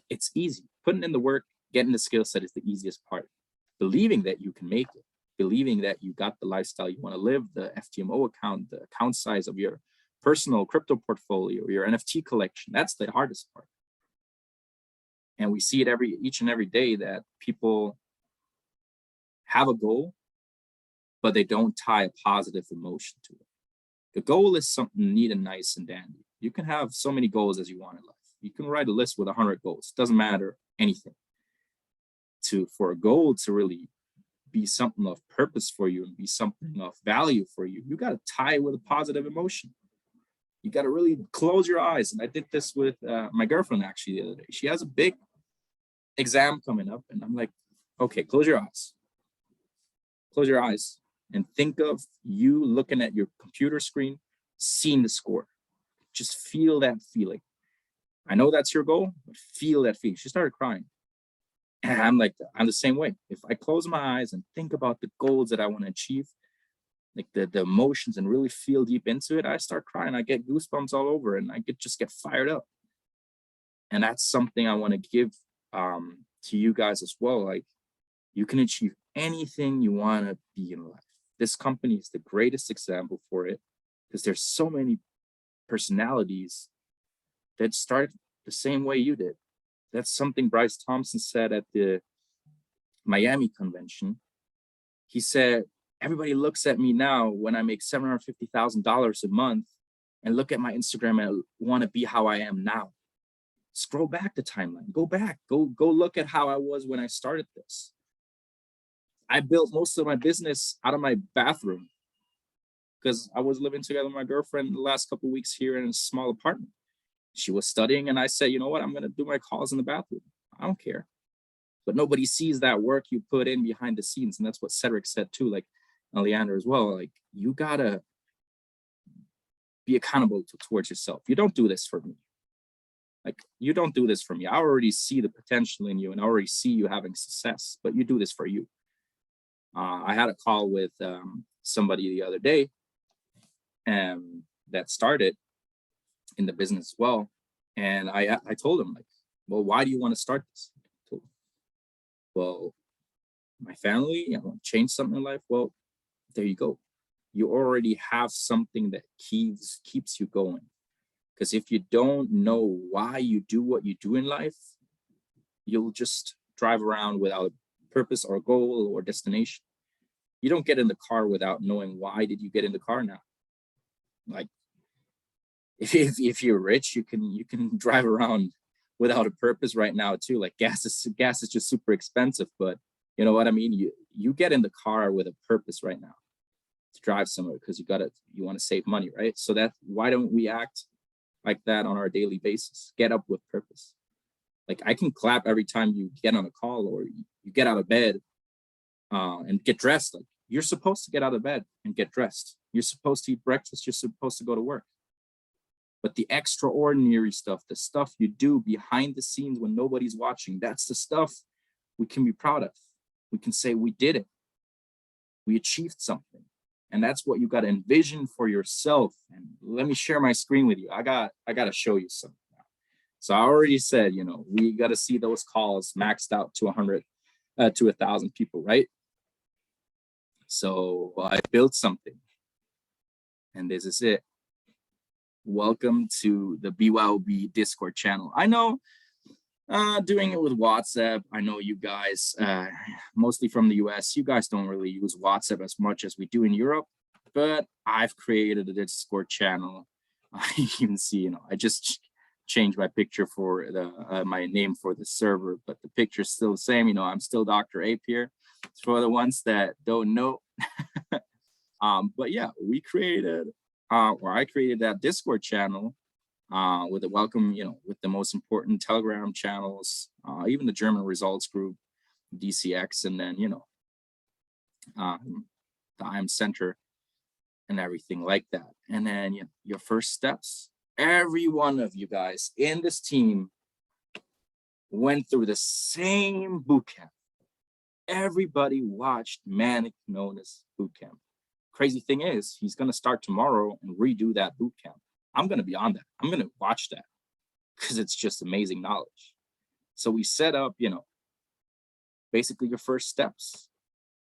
it's easy. Putting in the work, getting the skill set is the easiest part. Believing that you can make it, believing that you got the lifestyle you want to live, the FTMO account, the account size of your personal crypto portfolio, your NFT collection, that's the hardest part. And we see it each and every day that people have a goal, but they don't tie a positive emotion to it. The goal is something neat and nice and dandy. You can have so many goals as you want in life. You can write a list with 100 goals. It doesn't matter anything. For a goal to really be something of purpose for you and be something of value for you, you got to tie it with a positive emotion. You got to really close your eyes. And I did this with my girlfriend actually the other day. She has a big exam coming up. And I'm like, okay, close your eyes. Close your eyes and think of you looking at your computer screen, seeing the score. Just feel that feeling. I know that's your goal, but feel that feeling. She started crying. And I'm the same way. If I close my eyes and think about the goals that I want to achieve, like the emotions, and really feel deep into it, I start crying. I get goosebumps all over and I just get fired up. And that's something I want to give to you guys as well. Like, you can achieve anything you want to be in life. This company is the greatest example for it, because there's so many personalities that start the same way you did. That's something Bryce Thompson said at the Miami convention. He said, everybody looks at me now when I make $750,000 a month and look at my Instagram and want to be how I am now. Scroll back the timeline, go back, go look at how I was when I started this. I built most of my business out of my bathroom because I was living together with my girlfriend the last couple of weeks here in a small apartment. She was studying and I said, you know what, I'm going to do my calls in the bathroom. I don't care. But nobody sees that work you put in behind the scenes. And that's what Cedric said too, like, and Leander as well. Like, you got to be accountable towards yourself. You don't do this for me. Like, you don't do this for me. I already see the potential in you and I already see you having success, but you do this for you. I had a call with somebody the other day that started in the business as well. And I told him, like, well, why do you want to start this? Well, my family, I want to change something in life. Well, there you go. You already have something that keeps you going. Because if you don't know why you do what you do in life, you'll just drive around without a purpose or goal or destination. You don't get in the car without knowing why did you get in the car now. Like, if you're rich, you can drive around without a purpose right now too. Like, gas is just super expensive, but you know what I mean? You get in the car with a purpose right now to drive somewhere, because you want to save money, right? So why don't we act like that on our daily basis? Get up with purpose. Like, I can clap every time you get on a call or you get out of bed and get dressed. Like, You're supposed to get out of bed and get dressed. You're supposed to eat breakfast. You're supposed to go to work. But the extraordinary stuff, the stuff you do behind the scenes when nobody's watching, that's the stuff we can be proud of. We can say we did it. We achieved something. And that's what you got to envision for yourself. And let me share my screen with you. I got to show you something. So I already said, you know, we got to see those calls maxed out to 1,000 people, right? So I built something, and this is it. Welcome to the BYOB Discord channel. I know doing it with WhatsApp, I know you guys, mostly from the US, you guys don't really use WhatsApp as much as we do in Europe, but I've created a Discord channel. You can see, you know, I just changed my picture for the my name for the server, but the picture's still the same. You know, I'm still Dr. Ape here. For the ones that don't know, but yeah, we created, or I created that Discord channel with a welcome, you know, with the most important Telegram channels, even the German results group, DCX, and then, you know, the IM Center and everything like that. And then, you know, your first steps. Every one of you guys in this team went through the same bootcamp. Everybody watched Manic Notice Bootcamp. Crazy thing is, he's going to start tomorrow and redo that bootcamp. I'm going to be on that. I'm going to watch that because it's just amazing knowledge. So we set up, you know, basically your first steps.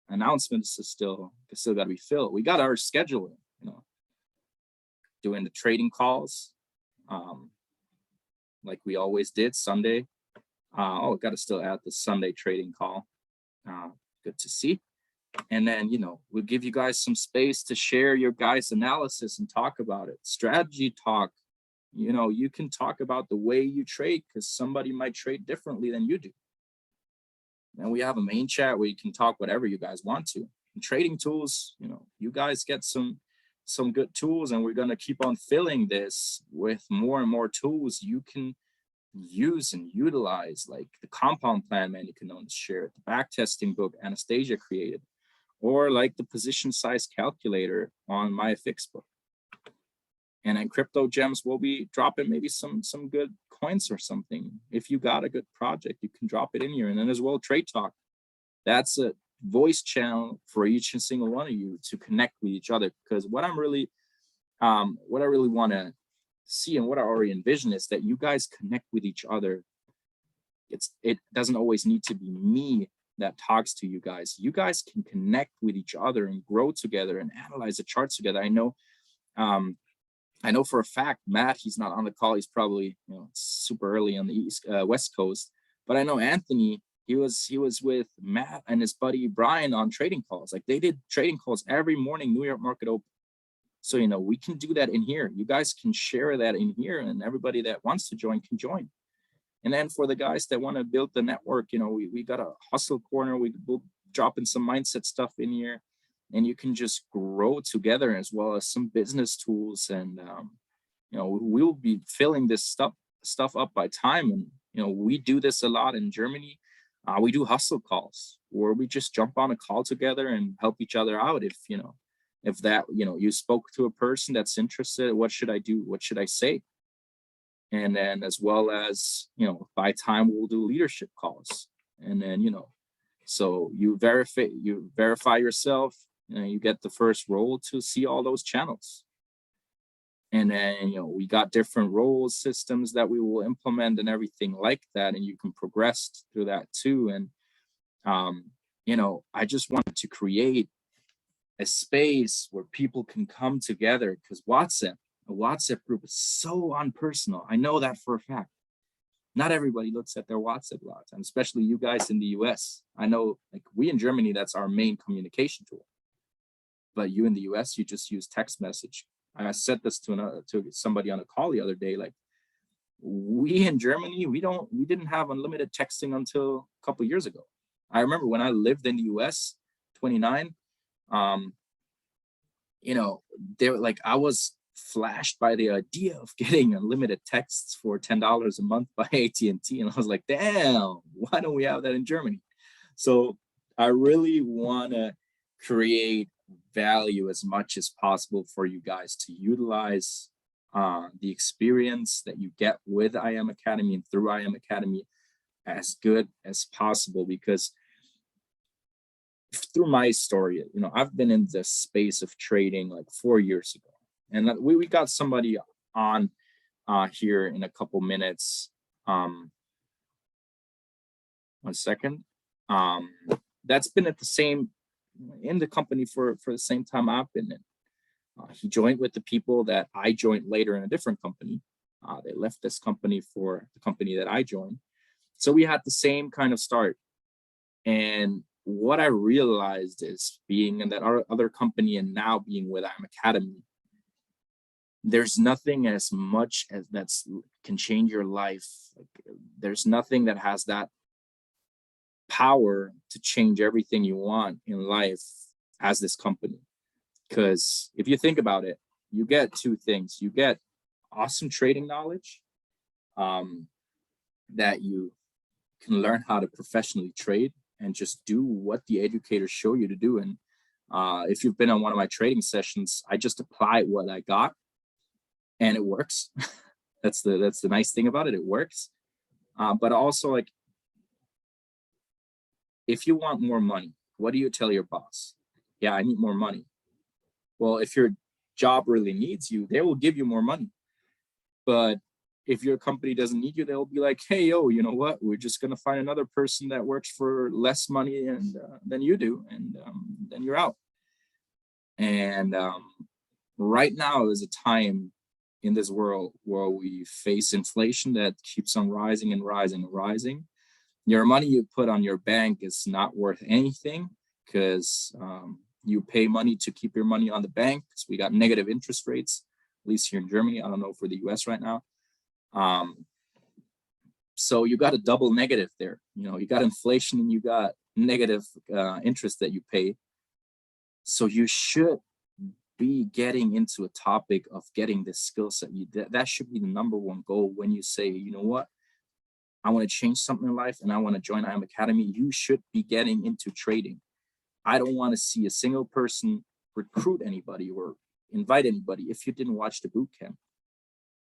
Announcements is still got to be filled. We got our scheduling, you know, doing the trading calls, like we always did Sunday. Oh, got to still add the Sunday trading call. Good to see. And then, you know, we'll give you guys some space to share your guys' analysis and talk about it. Strategy talk, you know, you can talk about the way you trade because somebody might trade differently than you do. And we have a main chat where you can talk whatever you guys want to. And trading tools, you know, you guys get some good tools, and we're going to keep on filling this with more and more tools you can use and utilize, like the compound plan Manic Notice shared, the backtesting book Anastasia created, or like the position size calculator on my FX book. And then Crypto Gems will be dropping maybe some good coins or something. If you got a good project, you can drop it in here. And then as well, Trade Talk. That's a voice channel for each and single one of you to connect with each other. Because what I really want to see and what I already envision is that you guys connect with each other. It doesn't always need to be me that talks to you guys. You guys can connect with each other and grow together and analyze the charts together. I know for a fact Matt, he's not on the call. He's probably, you know, super early on the West Coast. But I know Anthony, he was with Matt and his buddy Brian on trading calls. Like they did trading calls every morning, New York market open. So, you know, we can do that in here. You guys can share that in here, and everybody that wants to join can join. And then for the guys that want to build the network, you know, we got a hustle corner. We'll drop in some mindset stuff in here, and you can just grow together, as well as some business tools. And, you know, we'll be filling this stuff up by time. And, you know, we do this a lot in Germany. We do hustle calls where we just jump on a call together and help each other out. If, you know, if that, you know, you spoke to a person that's interested, what should I do? What should I say? And then as well as, you know, by time we'll do leadership calls. And then, you know, so you verify yourself, you know, you get the first role to see all those channels. And then, you know, we got different role systems that we will implement and everything like that. And you can progress through that too. And, you know, I just wanted to create a space where people can come together, because a WhatsApp group is so unpersonal. I know that for a fact. Not everybody looks at their WhatsApp a lot of times, especially you guys in the US. I know, like, we in Germany, that's our main communication tool. But you in the US, you just use text message. I said this to somebody on a call the other day, like, we in Germany, we didn't have unlimited texting until a couple of years ago. I remember when I lived in the US, 29, you know, they were like, I was flashed by the idea of getting unlimited texts for $10 a month by AT&T, and I was like, damn, why don't we have that in Germany? So I really want to create value as much as possible for you guys to utilize the experience that you get with IM Academy and through IM Academy as good as possible, because through my story, you know, I've been in this space of trading like 4 years ago, and we got somebody on here in a couple minutes. 1 second. That's been at the same in the company for the same time I've been in. He joined with the people that I joined later in a different company. They left this company for the company that I joined. So we had the same kind of start. And what I realized is, being in that other company and now being with IM Academy, there's nothing as much as that's can change your life. Like, there's nothing that has that power to change everything you want in life as this company. Because if you think about it, you get two things. You get awesome trading knowledge, that you can learn how to professionally trade and just do what the educators show you to do. And if you've been on one of my trading sessions, I just apply what I got and it works. That's the nice thing about it. It works. But also, like, if you want more money, what do you tell your boss? Yeah, I need more money. Well, if your job really needs you, they will give you more money. But if your company doesn't need you, they'll be like, hey, yo, you know what? We're just going to find another person that works for less money and than you do. And then you're out. And right now is a time in this world where we face inflation that keeps on rising and rising and rising. Your money you put on your bank is not worth anything, because you pay money to keep your money on the bank. So we got negative interest rates, at least here in Germany. I don't know for the US right now. So you got a double negative there. You know, you got inflation and you got negative interest that you pay. So you should be getting into a topic of getting this skill set. That should be the #1 goal when you say, you know what, I want to change something in life and I want to join IM Academy. You should be getting into trading. I don't want to see a single person recruit anybody or invite anybody if you didn't watch the boot camp.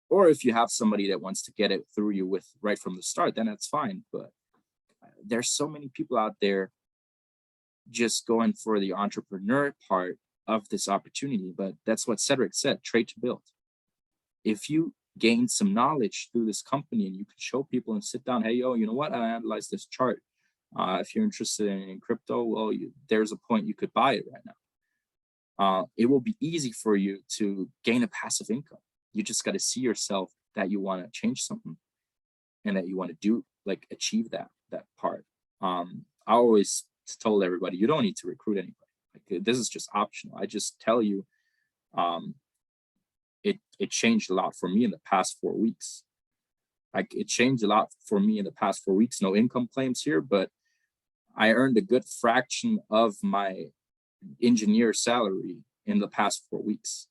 Or if you have somebody that wants to get it through you with right from the start, then that's fine. But there's so many people out there just going for the entrepreneur part of this opportunity. But that's what Cedric said, trade to build. If you gain some knowledge through this company and you can show people and sit down, hey, yo, you know what, I analyzed this chart. If you're interested in crypto, well, there's a point you could buy it right now. It will be easy for you to gain a passive income. You just got to see yourself that you want to change something and that you want to do, like, achieve that part. I always told everybody, you don't need to recruit anybody. Like, this is just optional. I just tell you, it changed a lot for me in the past 4 weeks. Like, it changed a lot for me in the past 4 weeks. No income claims here, but I earned a good fraction of my engineer salary in the past 4 weeks.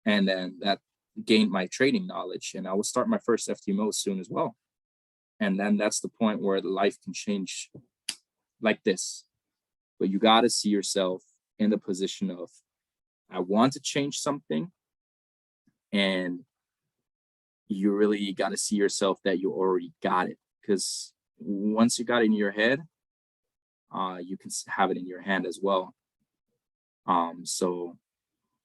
And then that gained my trading knowledge, and I will start my first FTMO soon as well. And then that's the point where the life can change like this. But you got to see yourself in the position of, I want to change something, and you really got to see yourself that you already got it. Because once you got it in your head, you can have it in your hand as well. So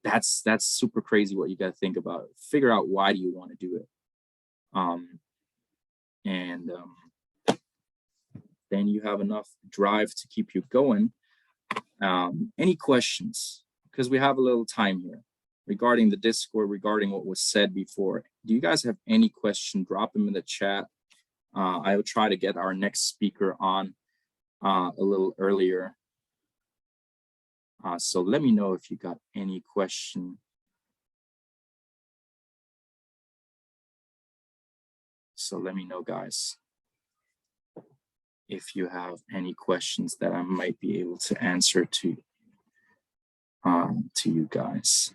that's super crazy what you got to think about. Figure out, why do you want to do it? Then you have enough drive to keep you going. Any questions? Because we have a little time here regarding the Discord, regarding what was said before. Do you guys have any question? Drop them in the chat. I will try to get our next speaker on a little earlier. So let me know if you got any question. So let me know, guys, if you have any questions that I might be able to answer to you guys.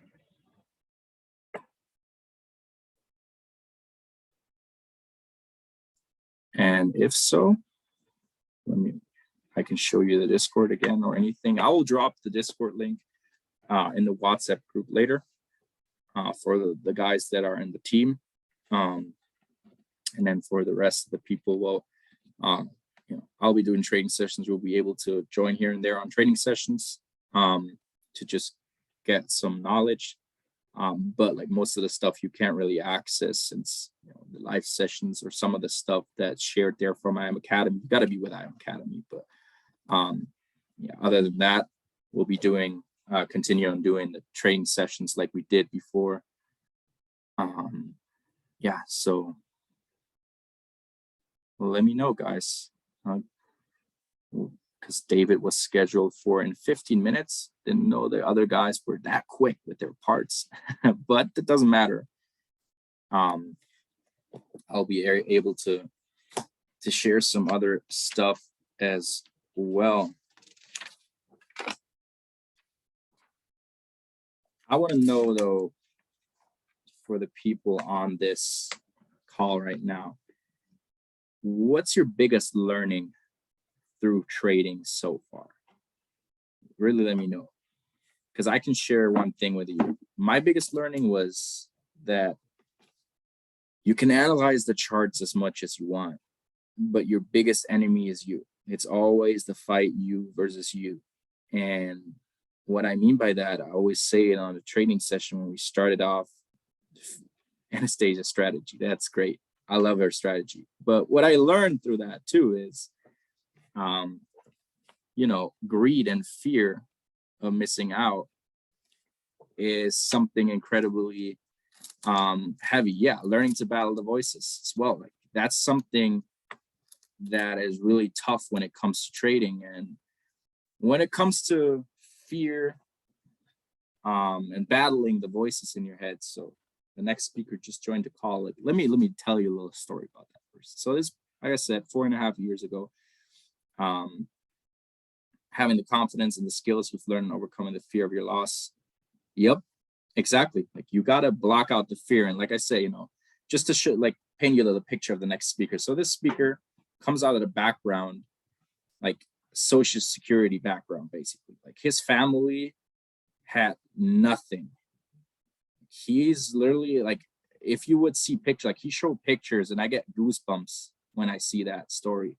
And if so, let me I can show you the Discord again or anything. I will drop the Discord link in the WhatsApp group later for the guys that are in the team. And then for the rest of the people, well, you know, I'll be doing training sessions. We'll be able to join here and there on training sessions to just get some knowledge. But like most of the stuff you can't really access since, you know, the live sessions or some of the stuff that's shared there from IM Academy. You got to be with IM Academy. But yeah, other than that, we'll be doing continue on doing the training sessions like we did before. Yeah, so let me know, guys, because David was scheduled for in 15 minutes. Didn't know the other guys were that quick with their parts, but it doesn't matter. I'll be able to share some other stuff as well. I want to know, though, for the people on this call right now, what's your biggest learning through trading so far? Really let me know, because I can share one thing with you. My biggest learning was that you can analyze the charts as much as you want, but your biggest enemy is you. It's always the fight you versus you. And what I mean by that, I always say it on a training session when we started off, Anastasia strategy. That's great. I love her strategy. But what I learned through that too is, you know, greed and fear of missing out is something incredibly heavy. Yeah, learning to battle the voices as well. Like that's something that is really tough when it comes to trading. And when it comes to fear and battling the voices in your head. So the next speaker just joined the call. Like, let me tell you a little story about that first. So this, like I said, 4.5 years ago, having the confidence and the skills you've learned and overcoming the fear of your loss. Yep, exactly. Like you got to block out the fear. And like I say, you know, just to show, like paint you the picture of the next speaker. So this speaker comes out of the background, like social security background, basically. Like his family had nothing. He's literally like, if you would see pictures, like he showed pictures and I get goosebumps when I see that story.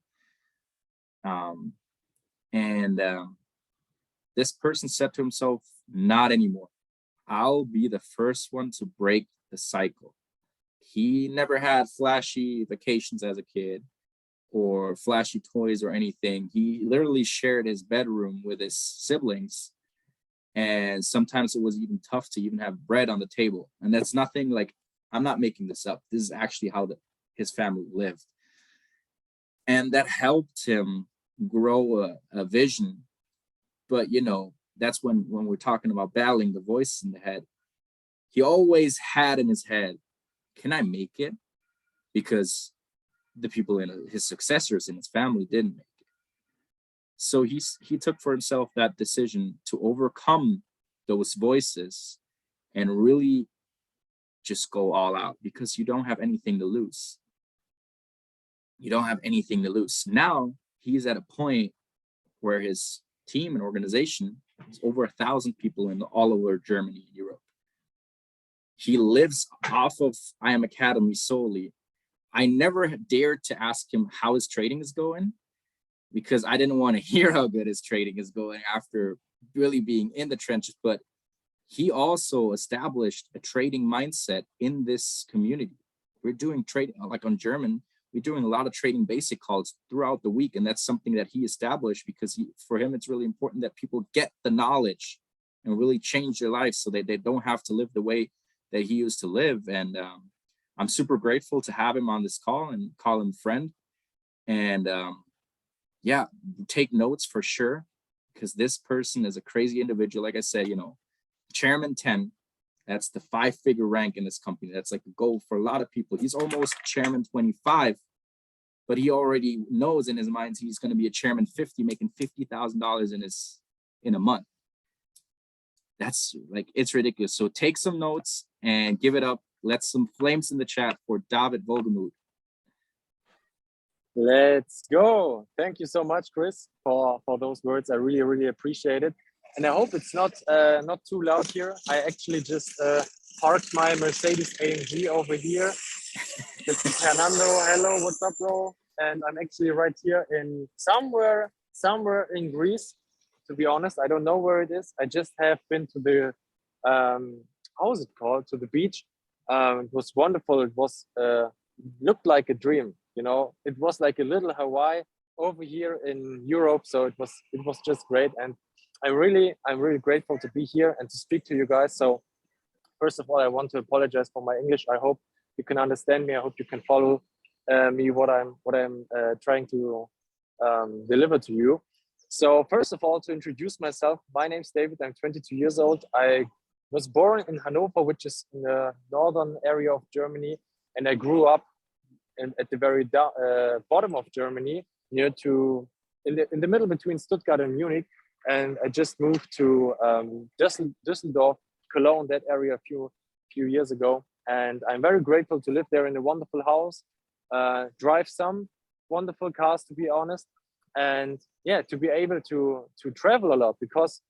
This person said to himself, not anymore. I'll be the first one to break the cycle. He never had flashy vacations as a kid or flashy toys or anything. He literally shared his bedroom with his siblings. And sometimes it was even tough to even have bread on the table. And that's nothing like, I'm not making this up. This is actually how his family lived. And that helped him grow a vision. But, you know, that's when we're talking about battling the voice in the head. He always had in his head, can I make it? Because the people in his successors in his family didn't make it. So he took for himself that decision to overcome those voices and really just go all out because you don't have anything to lose. You don't have anything to lose. Now he's at a point where his team and organization is over 1,000 people in all over Germany and Europe. He lives off of IM Academy solely. I never dared to ask him how his trading is going because I didn't want to hear how good his trading is going after really being in the trenches. But he also established a trading mindset in this community. We're doing trading, like on German, we're doing a lot of trading basic calls throughout the week. And that's something that he established because for him, it's really important that people get the knowledge and really change their lives so that they don't have to live the way that he used to live. And I'm super grateful to have him on this call and call him friend. And yeah, take notes for sure, because this person is a crazy individual. Like I said, you know, Chairman 10, that's the 5-figure rank in this company. That's like a goal for a lot of people. He's almost Chairman 25, but he already knows in his mind he's going to be a Chairman 50, making $50,000 in a month. That's like, it's ridiculous. So take some notes and give it up. Let some flames in the chat for David Wohlgemuth. Let's go. Thank you so much, Chris, for those words. I really, really appreciate it. And I hope it's not too loud here. I actually just parked my Mercedes AMG over here. This is Fernando. Hello, what's up, bro? And I'm actually right here in somewhere in Greece. To be honest, I don't know where it is. I just have been to the how is it called? To the beach. It was wonderful. It was looked like a dream. You know, it was like a little Hawaii over here in Europe. So it was just great. And I'm really grateful to be here and to speak to you guys. So first of all, I want to apologize for my English. I hope you can understand me. I hope you can follow me what I'm trying to deliver to you. So first of all, to introduce myself, my name's David. I'm 22 years old. I was born in Hanover, which is in the northern area of Germany, and I grew up at the very bottom of Germany, in the middle between Stuttgart and Munich. And I just moved to Düsseldorf, Cologne, that area a few years ago. And I'm very grateful to live there in a wonderful house, drive some wonderful cars, to be honest. And yeah, to be able to travel a lot, because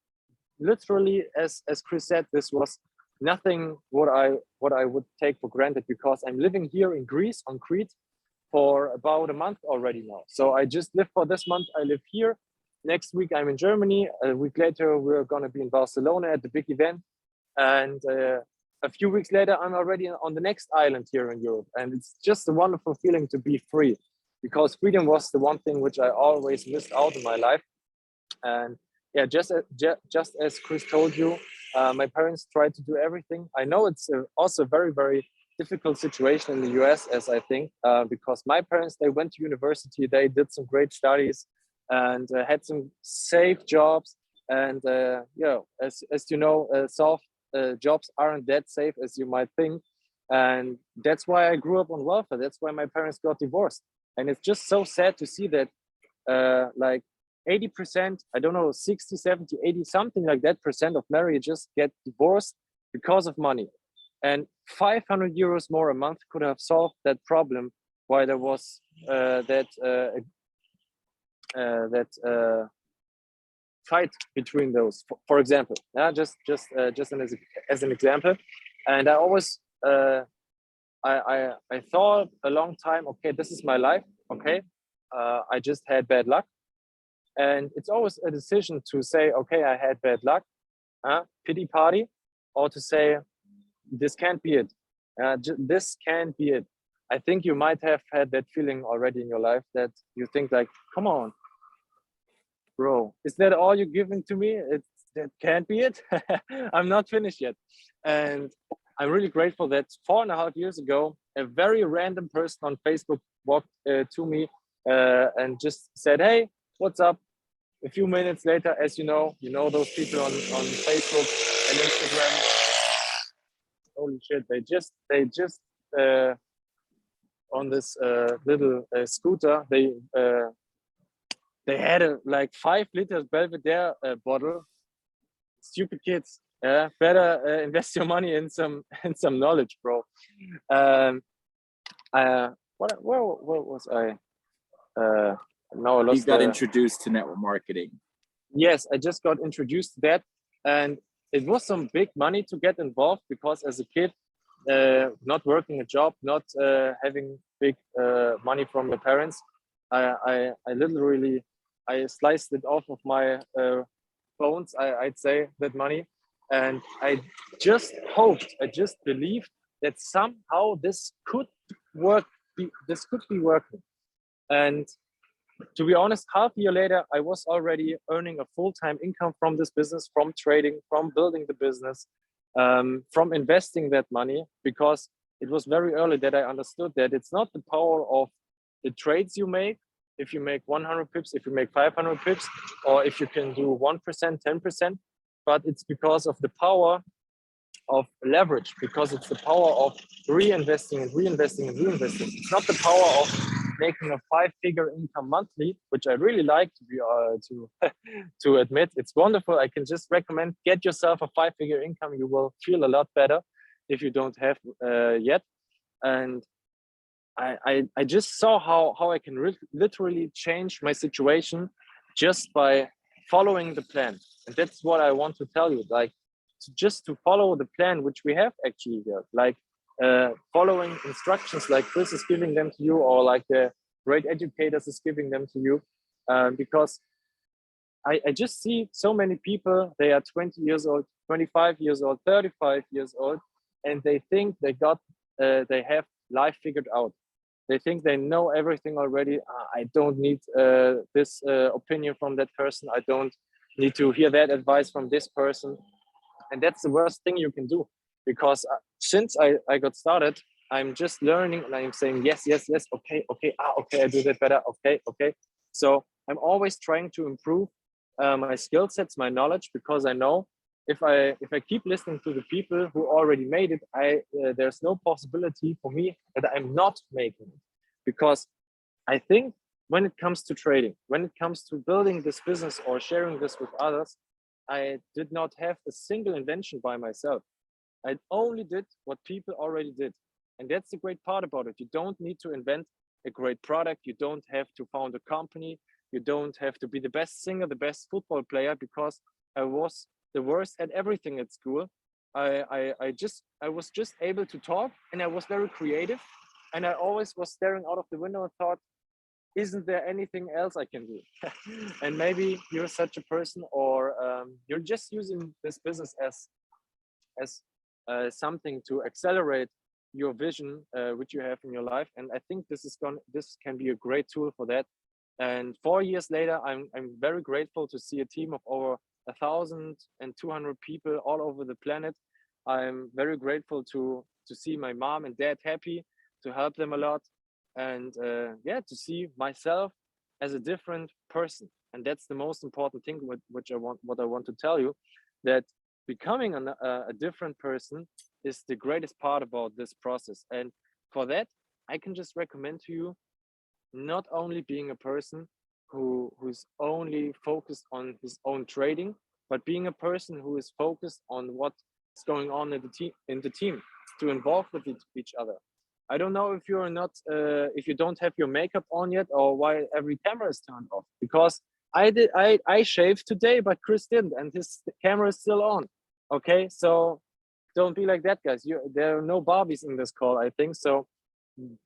literally, as Chris said, this was nothing what I would take for granted, because I'm living here in Greece on Crete for about a month already now. So I just live for this month. I live here. Next week I'm in Germany. A week later we're gonna be in Barcelona at the big event, and a few weeks later I'm already on the next island here in Europe. And it's just a wonderful feeling to be free, because freedom was the one thing which I always missed out in my life. And yeah, just as Chris told you, my parents tried to do everything. I know it's also a very, very difficult situation in the US, as I think, because my parents, they went to university, they did some great studies and had some safe jobs. And as you know, soft jobs aren't that safe as you might think. And that's why I grew up on welfare. That's why my parents got divorced. And it's just so sad to see that like 80%, I don't know, 60, 70, 80, something like that percent of marriages get divorced because of money. And 500 euros more a month could have solved that problem, while there was that fight between those, for example. Yeah, just as an example. And I always, I thought a long time, okay, this is my life, okay. I just had bad luck. And it's always a decision to say, okay, I had bad luck, pity party, or to say, this can't be it. This can't be it. I think you might have had that feeling already in your life, that you think like, come on, bro, is that all you're giving to me? That can't be it. I'm not finished yet. And I'm really grateful that 4.5 years ago, a very random person on Facebook walked to me and just said, hey, what's up? A few minutes later, as you know those people on Facebook and Instagram. Holy shit! They just on this little scooter. They had a like 5 liters Belvedere bottle. Stupid kids. Yeah, better invest your money in some knowledge, bro. Where was I? No, I lost. You got introduced to network marketing. Yes, I just got introduced to that, and it was some big money to get involved, because as a kid, not working a job, not having big money from the parents, I literally sliced it off of my bones. I'd say that money, and I just hoped, I just believed that somehow this could work. This could be working, and to be honest, half a year later, I was already earning a full-time income from this business, from trading, from building the business, from investing that money, because it was very early that I understood that it's not the power of the trades you make, if you make 100 pips, if you make 500 pips, or if you can do 1%, 10%, but it's because of the power of leverage, because it's the power of reinvesting and reinvesting and reinvesting. It's not the power of making a 5-figure income monthly, which I really like to be to admit. It's wonderful. I can just recommend, get yourself a 5-figure income. You will feel a lot better if you don't have yet. And I just saw how I can literally change my situation just by following the plan. And that's what I want to tell you, like just to follow the plan which we have actually here, like following instructions like Chris is giving them to you, or like the great educators is giving them to you, because I just see so many people, they are 20 years old, 25 years old, 35 years old, and they think they have life figured out. They think they know everything already. I don't need this opinion from that person. I don't need to hear that advice from this person. And that's the worst thing you can do, because since I got started, I'm just learning and I'm saying, yes, yes, yes, okay, okay, okay, I do that better, okay, okay. So I'm always trying to improve my skill sets, my knowledge, because I know if I keep listening to the people who already made it, there's no possibility for me that I'm not making it. Because I think when it comes to trading, when it comes to building this business or sharing this with others, I did not have a single invention by myself. I only did what people already did. And that's the great part about it. You don't need to invent a great product. You don't have to found a company. You don't have to be the best singer, the best football player, because I was the worst at everything at school. I was just able to talk, and I was very creative. And I always was staring out of the window and thought, isn't there anything else I can do? And maybe you're such a person, or you're just using this business as something to accelerate your vision, which you have in your life. And I think this can be a great tool for that. And 4 years later, I'm very grateful to see a team of over 1,200 people all over the planet. I'm very grateful to see my mom and dad happy, to help them a lot, and yeah, to see myself as a different person. And that's the most important thing what I want to tell you, that becoming a different person is the greatest part about this process. And for that, I can just recommend to you not only being a person who's only focused on his own trading, but being a person who is focused on what's going on in the team, to involve with each other. I don't know if you're not, if you don't have your makeup on yet, or why every camera is turned off, because I shaved today, but Chris didn't, and his camera is still on. Okay, so don't be like that, guys. There are no Barbies in this call, I think. So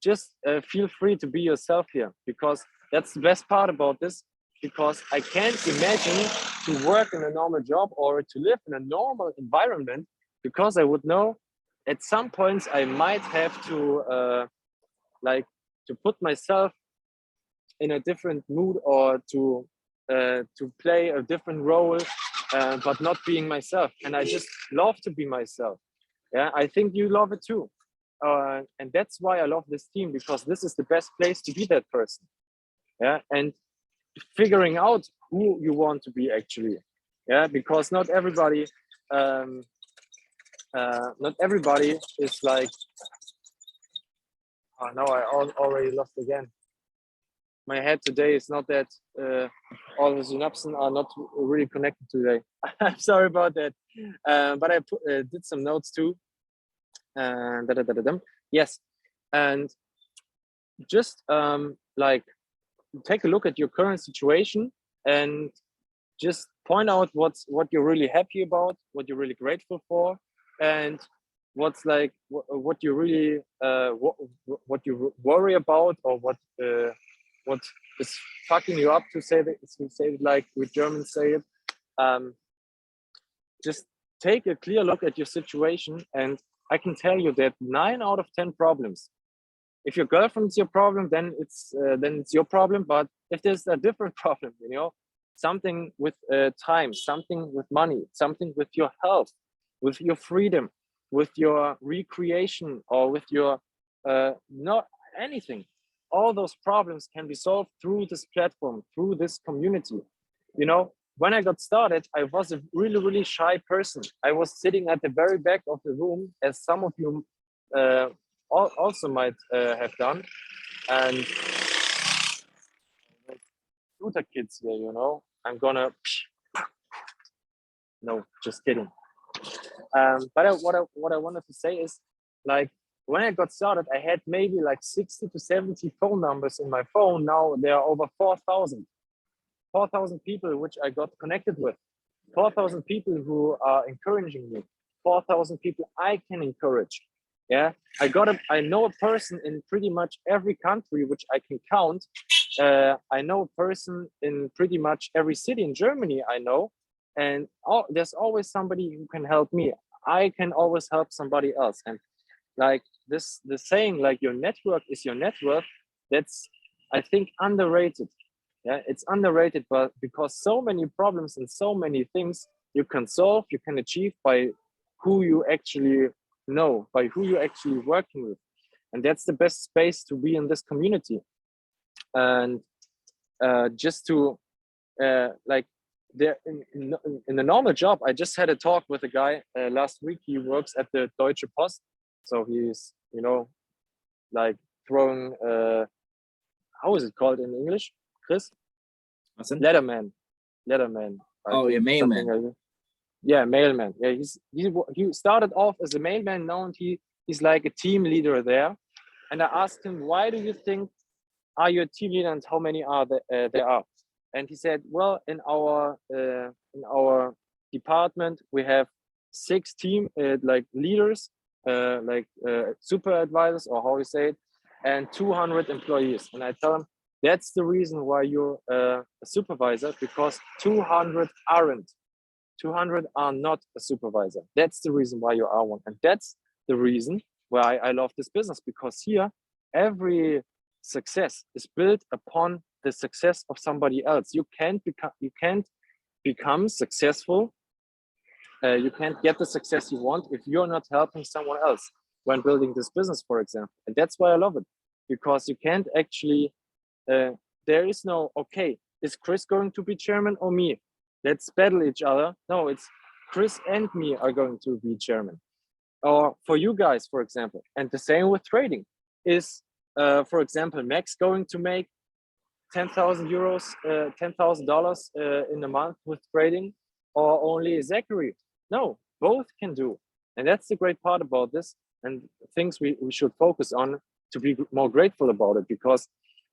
just feel free to be yourself here, because that's the best part about this, because I can't imagine to work in a normal job or to live in a normal environment, because I would know at some points I might have to put myself in a different mood, or to play a different role, but not being myself. And I just love to be myself. Yeah, I think you love it too. And that's why I love this team, because this is the best place to be that person. Yeah, and figuring out who you want to be actually. Yeah, because not everybody is like, oh no, I already lost again. My head today is not that, all the synapses are not really connected today. I'm sorry about that. But I did some notes too. Yes, and just like take a look at your current situation and just point out what you're really happy about, what you're really grateful for, and what's like what you really what you worry about, or what is fucking you up, to say it like we Germans say it. Just take a clear look at your situation, and I can tell you that 9 out of 10 problems, if your girlfriend's your problem, then it's your problem. But if there's a different problem, you know, something with time, something with money, something with your health, with your freedom, with your recreation, or with your not anything, all those problems can be solved through this platform, through this community. You know, when I got started, I was a really, really shy person. I was sitting at the very back of the room, as some of you also might have done. And shooter kids here, you know, I'm gonna, no, just kidding. But what I wanted to say is, like, when I got started, I had maybe like 60 to 70 phone numbers in my phone. Now there are over 4,000 people which I got connected with, 4,000 people who are encouraging me, 4,000 people I can encourage. Yeah, I know a person in pretty much every country which I can count. I know a person in pretty much every city in Germany I know, and there's always somebody who can help me. I can always help somebody else. And like the saying, like your network is your net worth, that's, I think, underrated. Yeah, it's underrated, but because so many problems and so many things you can solve, you can achieve by who you actually know, by who you're actually working with. And that's the best space to be in this community. And just to like there in the normal job, I just had a talk with a guy last week. He works at the Deutsche Post, so he's, you know, like throwing how is it called in English, Chris? Letterman. Oh yeah, mailman. Like, yeah, mailman. Yeah, he started off as a mailman. Now he's like a team leader there. And I asked him, why do you think are you a team leader and how many are there are? And he said, well, in our department we have 6 team like leaders, super advisors, or how you say it, and 200 employees. And I tell him, that's the reason why you're a supervisor, because 200 aren't. 200 are not a supervisor. That's the reason why you are one. And that's the reason why I love this business, because here every success is built upon the success of somebody else. You can't become successful. You can't get the success you want if you're not helping someone else when building this business, for example. And that's why I love it, because you can't actually, there is no, okay, is Chris going to be chairman or me? Let's battle each other. No, it's Chris and me are going to be chairman. Or for you guys, for example. And the same with trading. Is, for example, Max going to make 10,000 euros, $10,000 in a month with trading, or only Zachary? No, both can do. And that's the great part about this, and things we should focus on to be more grateful about it, because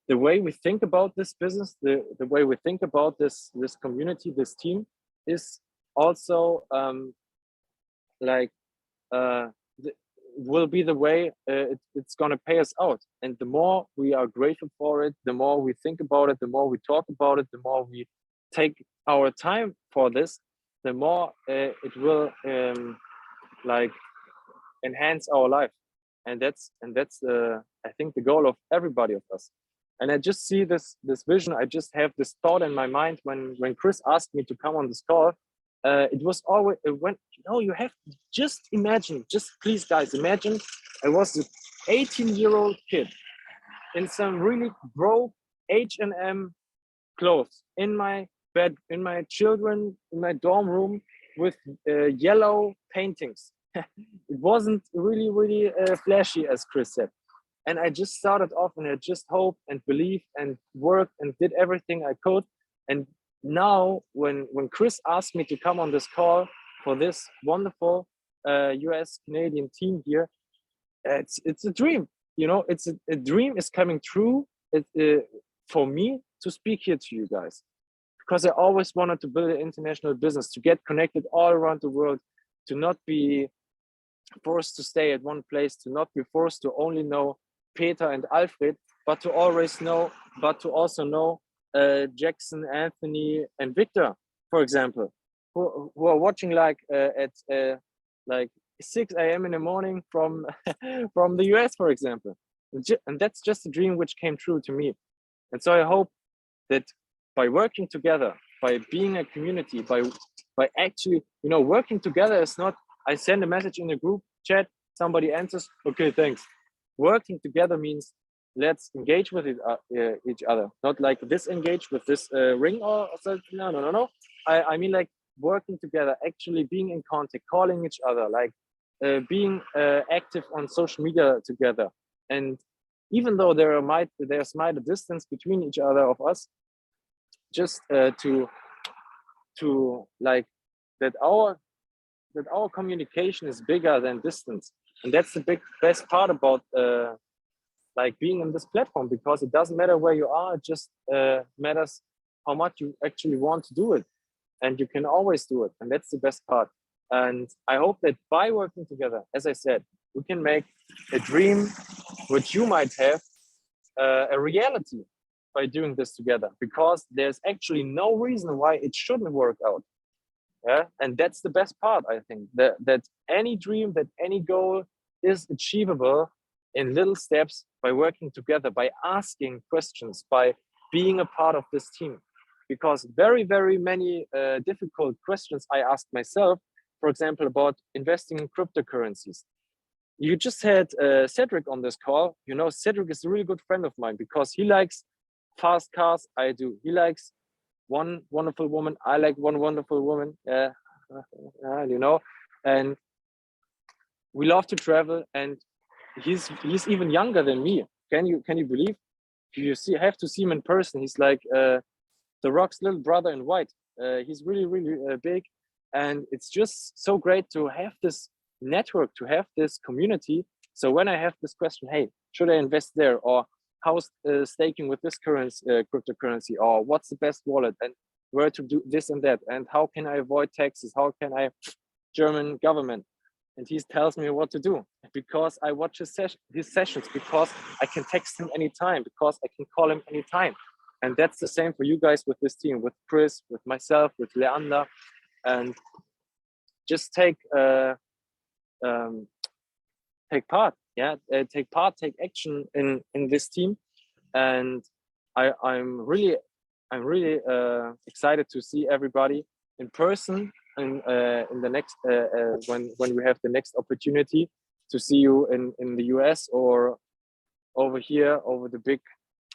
the way we think about this business, the way we think about this community, this team, is also will be the way it's going to pay us out. And the more we are grateful for it, the more we think about it, the more we talk about it, the more we take our time for this, the more it will like enhance our life. And that's I think the goal of everybody of us. And I just see this vision. I just have this thought in my mind when Chris asked me to come on this call. It was always when, you know, you have to just imagine, just please guys imagine, I was an 18-year-old kid in some really broke H&M clothes in my bed, in my dorm room with yellow paintings. It wasn't really flashy, as Chris said. And I just started off, and I just hoped and believed and worked and did everything I could. And now when Chris asked me to come on this call for this wonderful US Canadian team here, it's a dream. You know, it's a dream is coming true for me to speak here to you guys, because I always wanted to build an international business, to get connected all around the world, to not be forced to stay at one place, to not be forced to only know Peter and Alfred, but to also know Jackson, Anthony, and Victor, for example, who are watching like at like 6 a.m. in the morning from from the US, for example. And that's just a dream which came true to me. And so I hope that by working together, by being a community, by actually, you know, working together is not, I send a message in the group chat, somebody answers, okay, thanks. Working together means let's engage with each other, not like disengage with this ring or something. No. I mean like working together, actually being in contact, calling each other, like being active on social media together. And even though there's might a distance between each other of us, just to like that our communication is bigger than distance. And that's the best part about like being on this platform, because it doesn't matter where you are, it just matters how much you actually want to do it. And you can always do it. And that's the best part. And I hope that by working together, as I said, we can make a dream which you might have a reality by doing this together, because there's actually no reason why it shouldn't work out. Yeah, and that's the best part, I think, that any dream, that any goal is achievable in little steps by working together, by asking questions, by being a part of this team. Because very, very many difficult questions I asked myself, for example, about investing in cryptocurrencies. You just had Cedric on this call. You know, Cedric is a really good friend of mine because he likes fast cars. I do. He likes one wonderful woman. I like one wonderful woman. You know, and we love to travel. And he's even younger than me. Can you believe? You have to see him in person. He's like The Rock's little brother in white. He's really, really big. And it's just so great to have this network, to have this community. So when I have this question, hey, should I invest there? Or how's staking with this cryptocurrency? Or what's the best wallet? And where to do this and that? And how can I avoid taxes? How can I German government? And he tells me what to do, because I watch his sessions, because I can text him anytime, because I can call him anytime. And that's the same for you guys with this team, with Chris, with myself, with Leander. And just take part, take action in this team. And I'm really excited to see everybody in person in the next when we have the next opportunity to see you in the US or over here over the big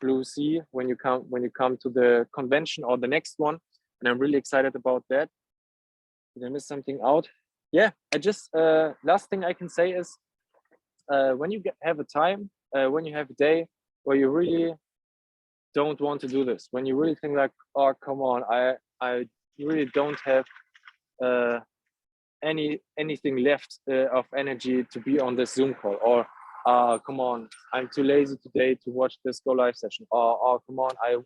blue sea when you come to the convention or the next one. And I'm really excited about that. Did I miss something out? Yeah, I just last thing I can say is when you have a time, when you have a day where you really don't want to do this, when you really think like, oh come on, I really don't have anything left of energy to be on this Zoom call, or come on, I'm too lazy today to watch this go live session, or come on, I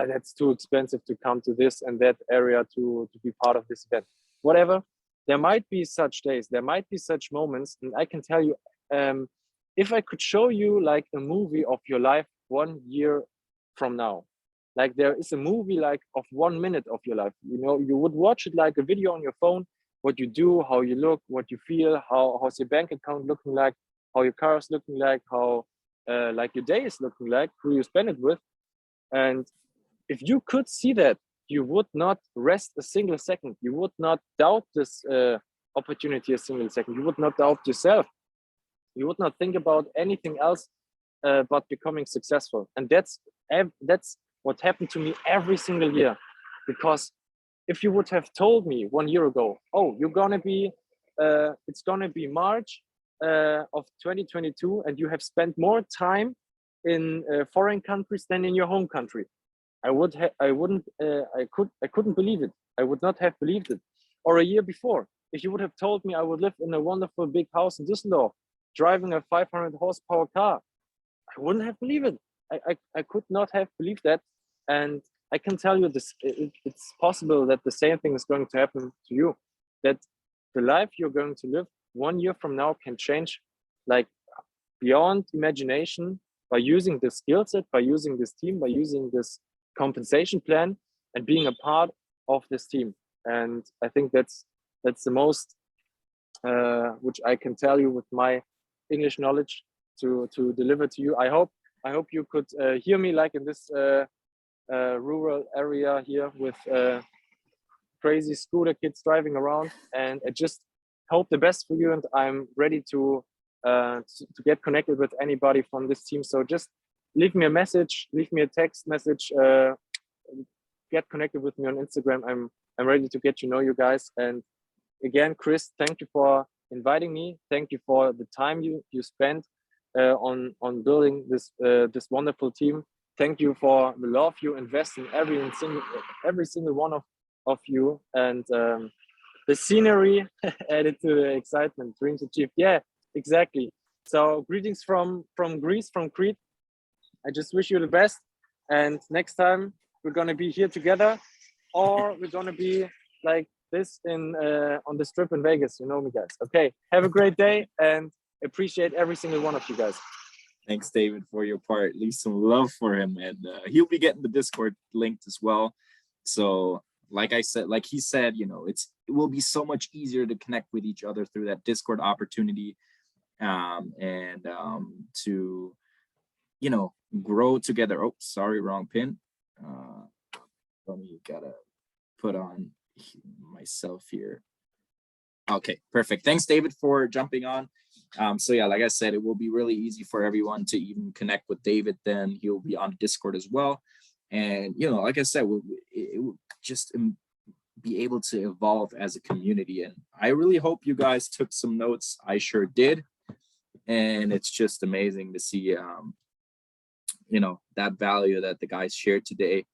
that's too expensive to come to this and that area to be part of this event. Whatever, there might be such days, there might be such moments, and I can tell you, if I could show you like a movie of your life 1 year from now, like there is a movie like of 1 minute of your life, you know, you would watch it like a video on your phone, what you do, how you look, what you feel, how's your bank account looking like, how your car is looking like, how like your day is looking like, who you spend it with. And if you could see that, you would not rest a single second. You would not doubt this opportunity a single second. You would not doubt yourself. You would not think about anything else but becoming successful. And that's what happened to me every single year. Because if you would have told me 1 year ago, oh, you're gonna be, it's gonna be March of 2022, and you have spent more time in foreign countries than in your home country, I couldn't believe it. I would not have believed it. Or a year before, if you would have told me I would live in a wonderful big house in Düsseldorf, driving a 500 horsepower car, I wouldn't have believed it. I could not have believed that. And I can tell you this, it's possible that the same thing is going to happen to you, that the life you're going to live 1 year from now can change like beyond imagination by using this skill set, by using this team, by using this compensation plan and being a part of this team. And I think that's the most which I can tell you with my English knowledge to deliver to you. I hope you could hear me like in this rural area here with crazy scooter kids driving around, and I just hope the best for you, and I'm ready to get connected with anybody from this team. So just leave me a message, leave me a text message, get connected with me on Instagram. I'm ready to get to know you guys. And again, Chris, thank you for inviting me. Thank you for the time you spent on building this wonderful team. Thank you for the love you invest in every single one of you, and the scenery added to the excitement. Dreams achieved. Yeah, exactly. So greetings from Greece, from Crete. I just wish you the best. And next time we're gonna be here together, or we're gonna be like this in on this trip in Vegas. You know me, guys. Okay, have a great day and appreciate every single one of you guys. Thanks, David, for your part. Leave some love for him, and he'll be getting the Discord linked as well. So, like he said, you know, it will be so much easier to connect with each other through that Discord opportunity, and to, you know, grow together. Oh, sorry, wrong pin. Let me gotta put on myself here. Okay, perfect. Thanks, David, for jumping on. So yeah, like I said, it will be really easy for everyone to even connect with David. Then he'll be on Discord as well. And, you know, like I said, it will just be able to evolve as a community. And I really hope you guys took some notes. I sure did. And it's just amazing to see, you know, that value that the guys shared today.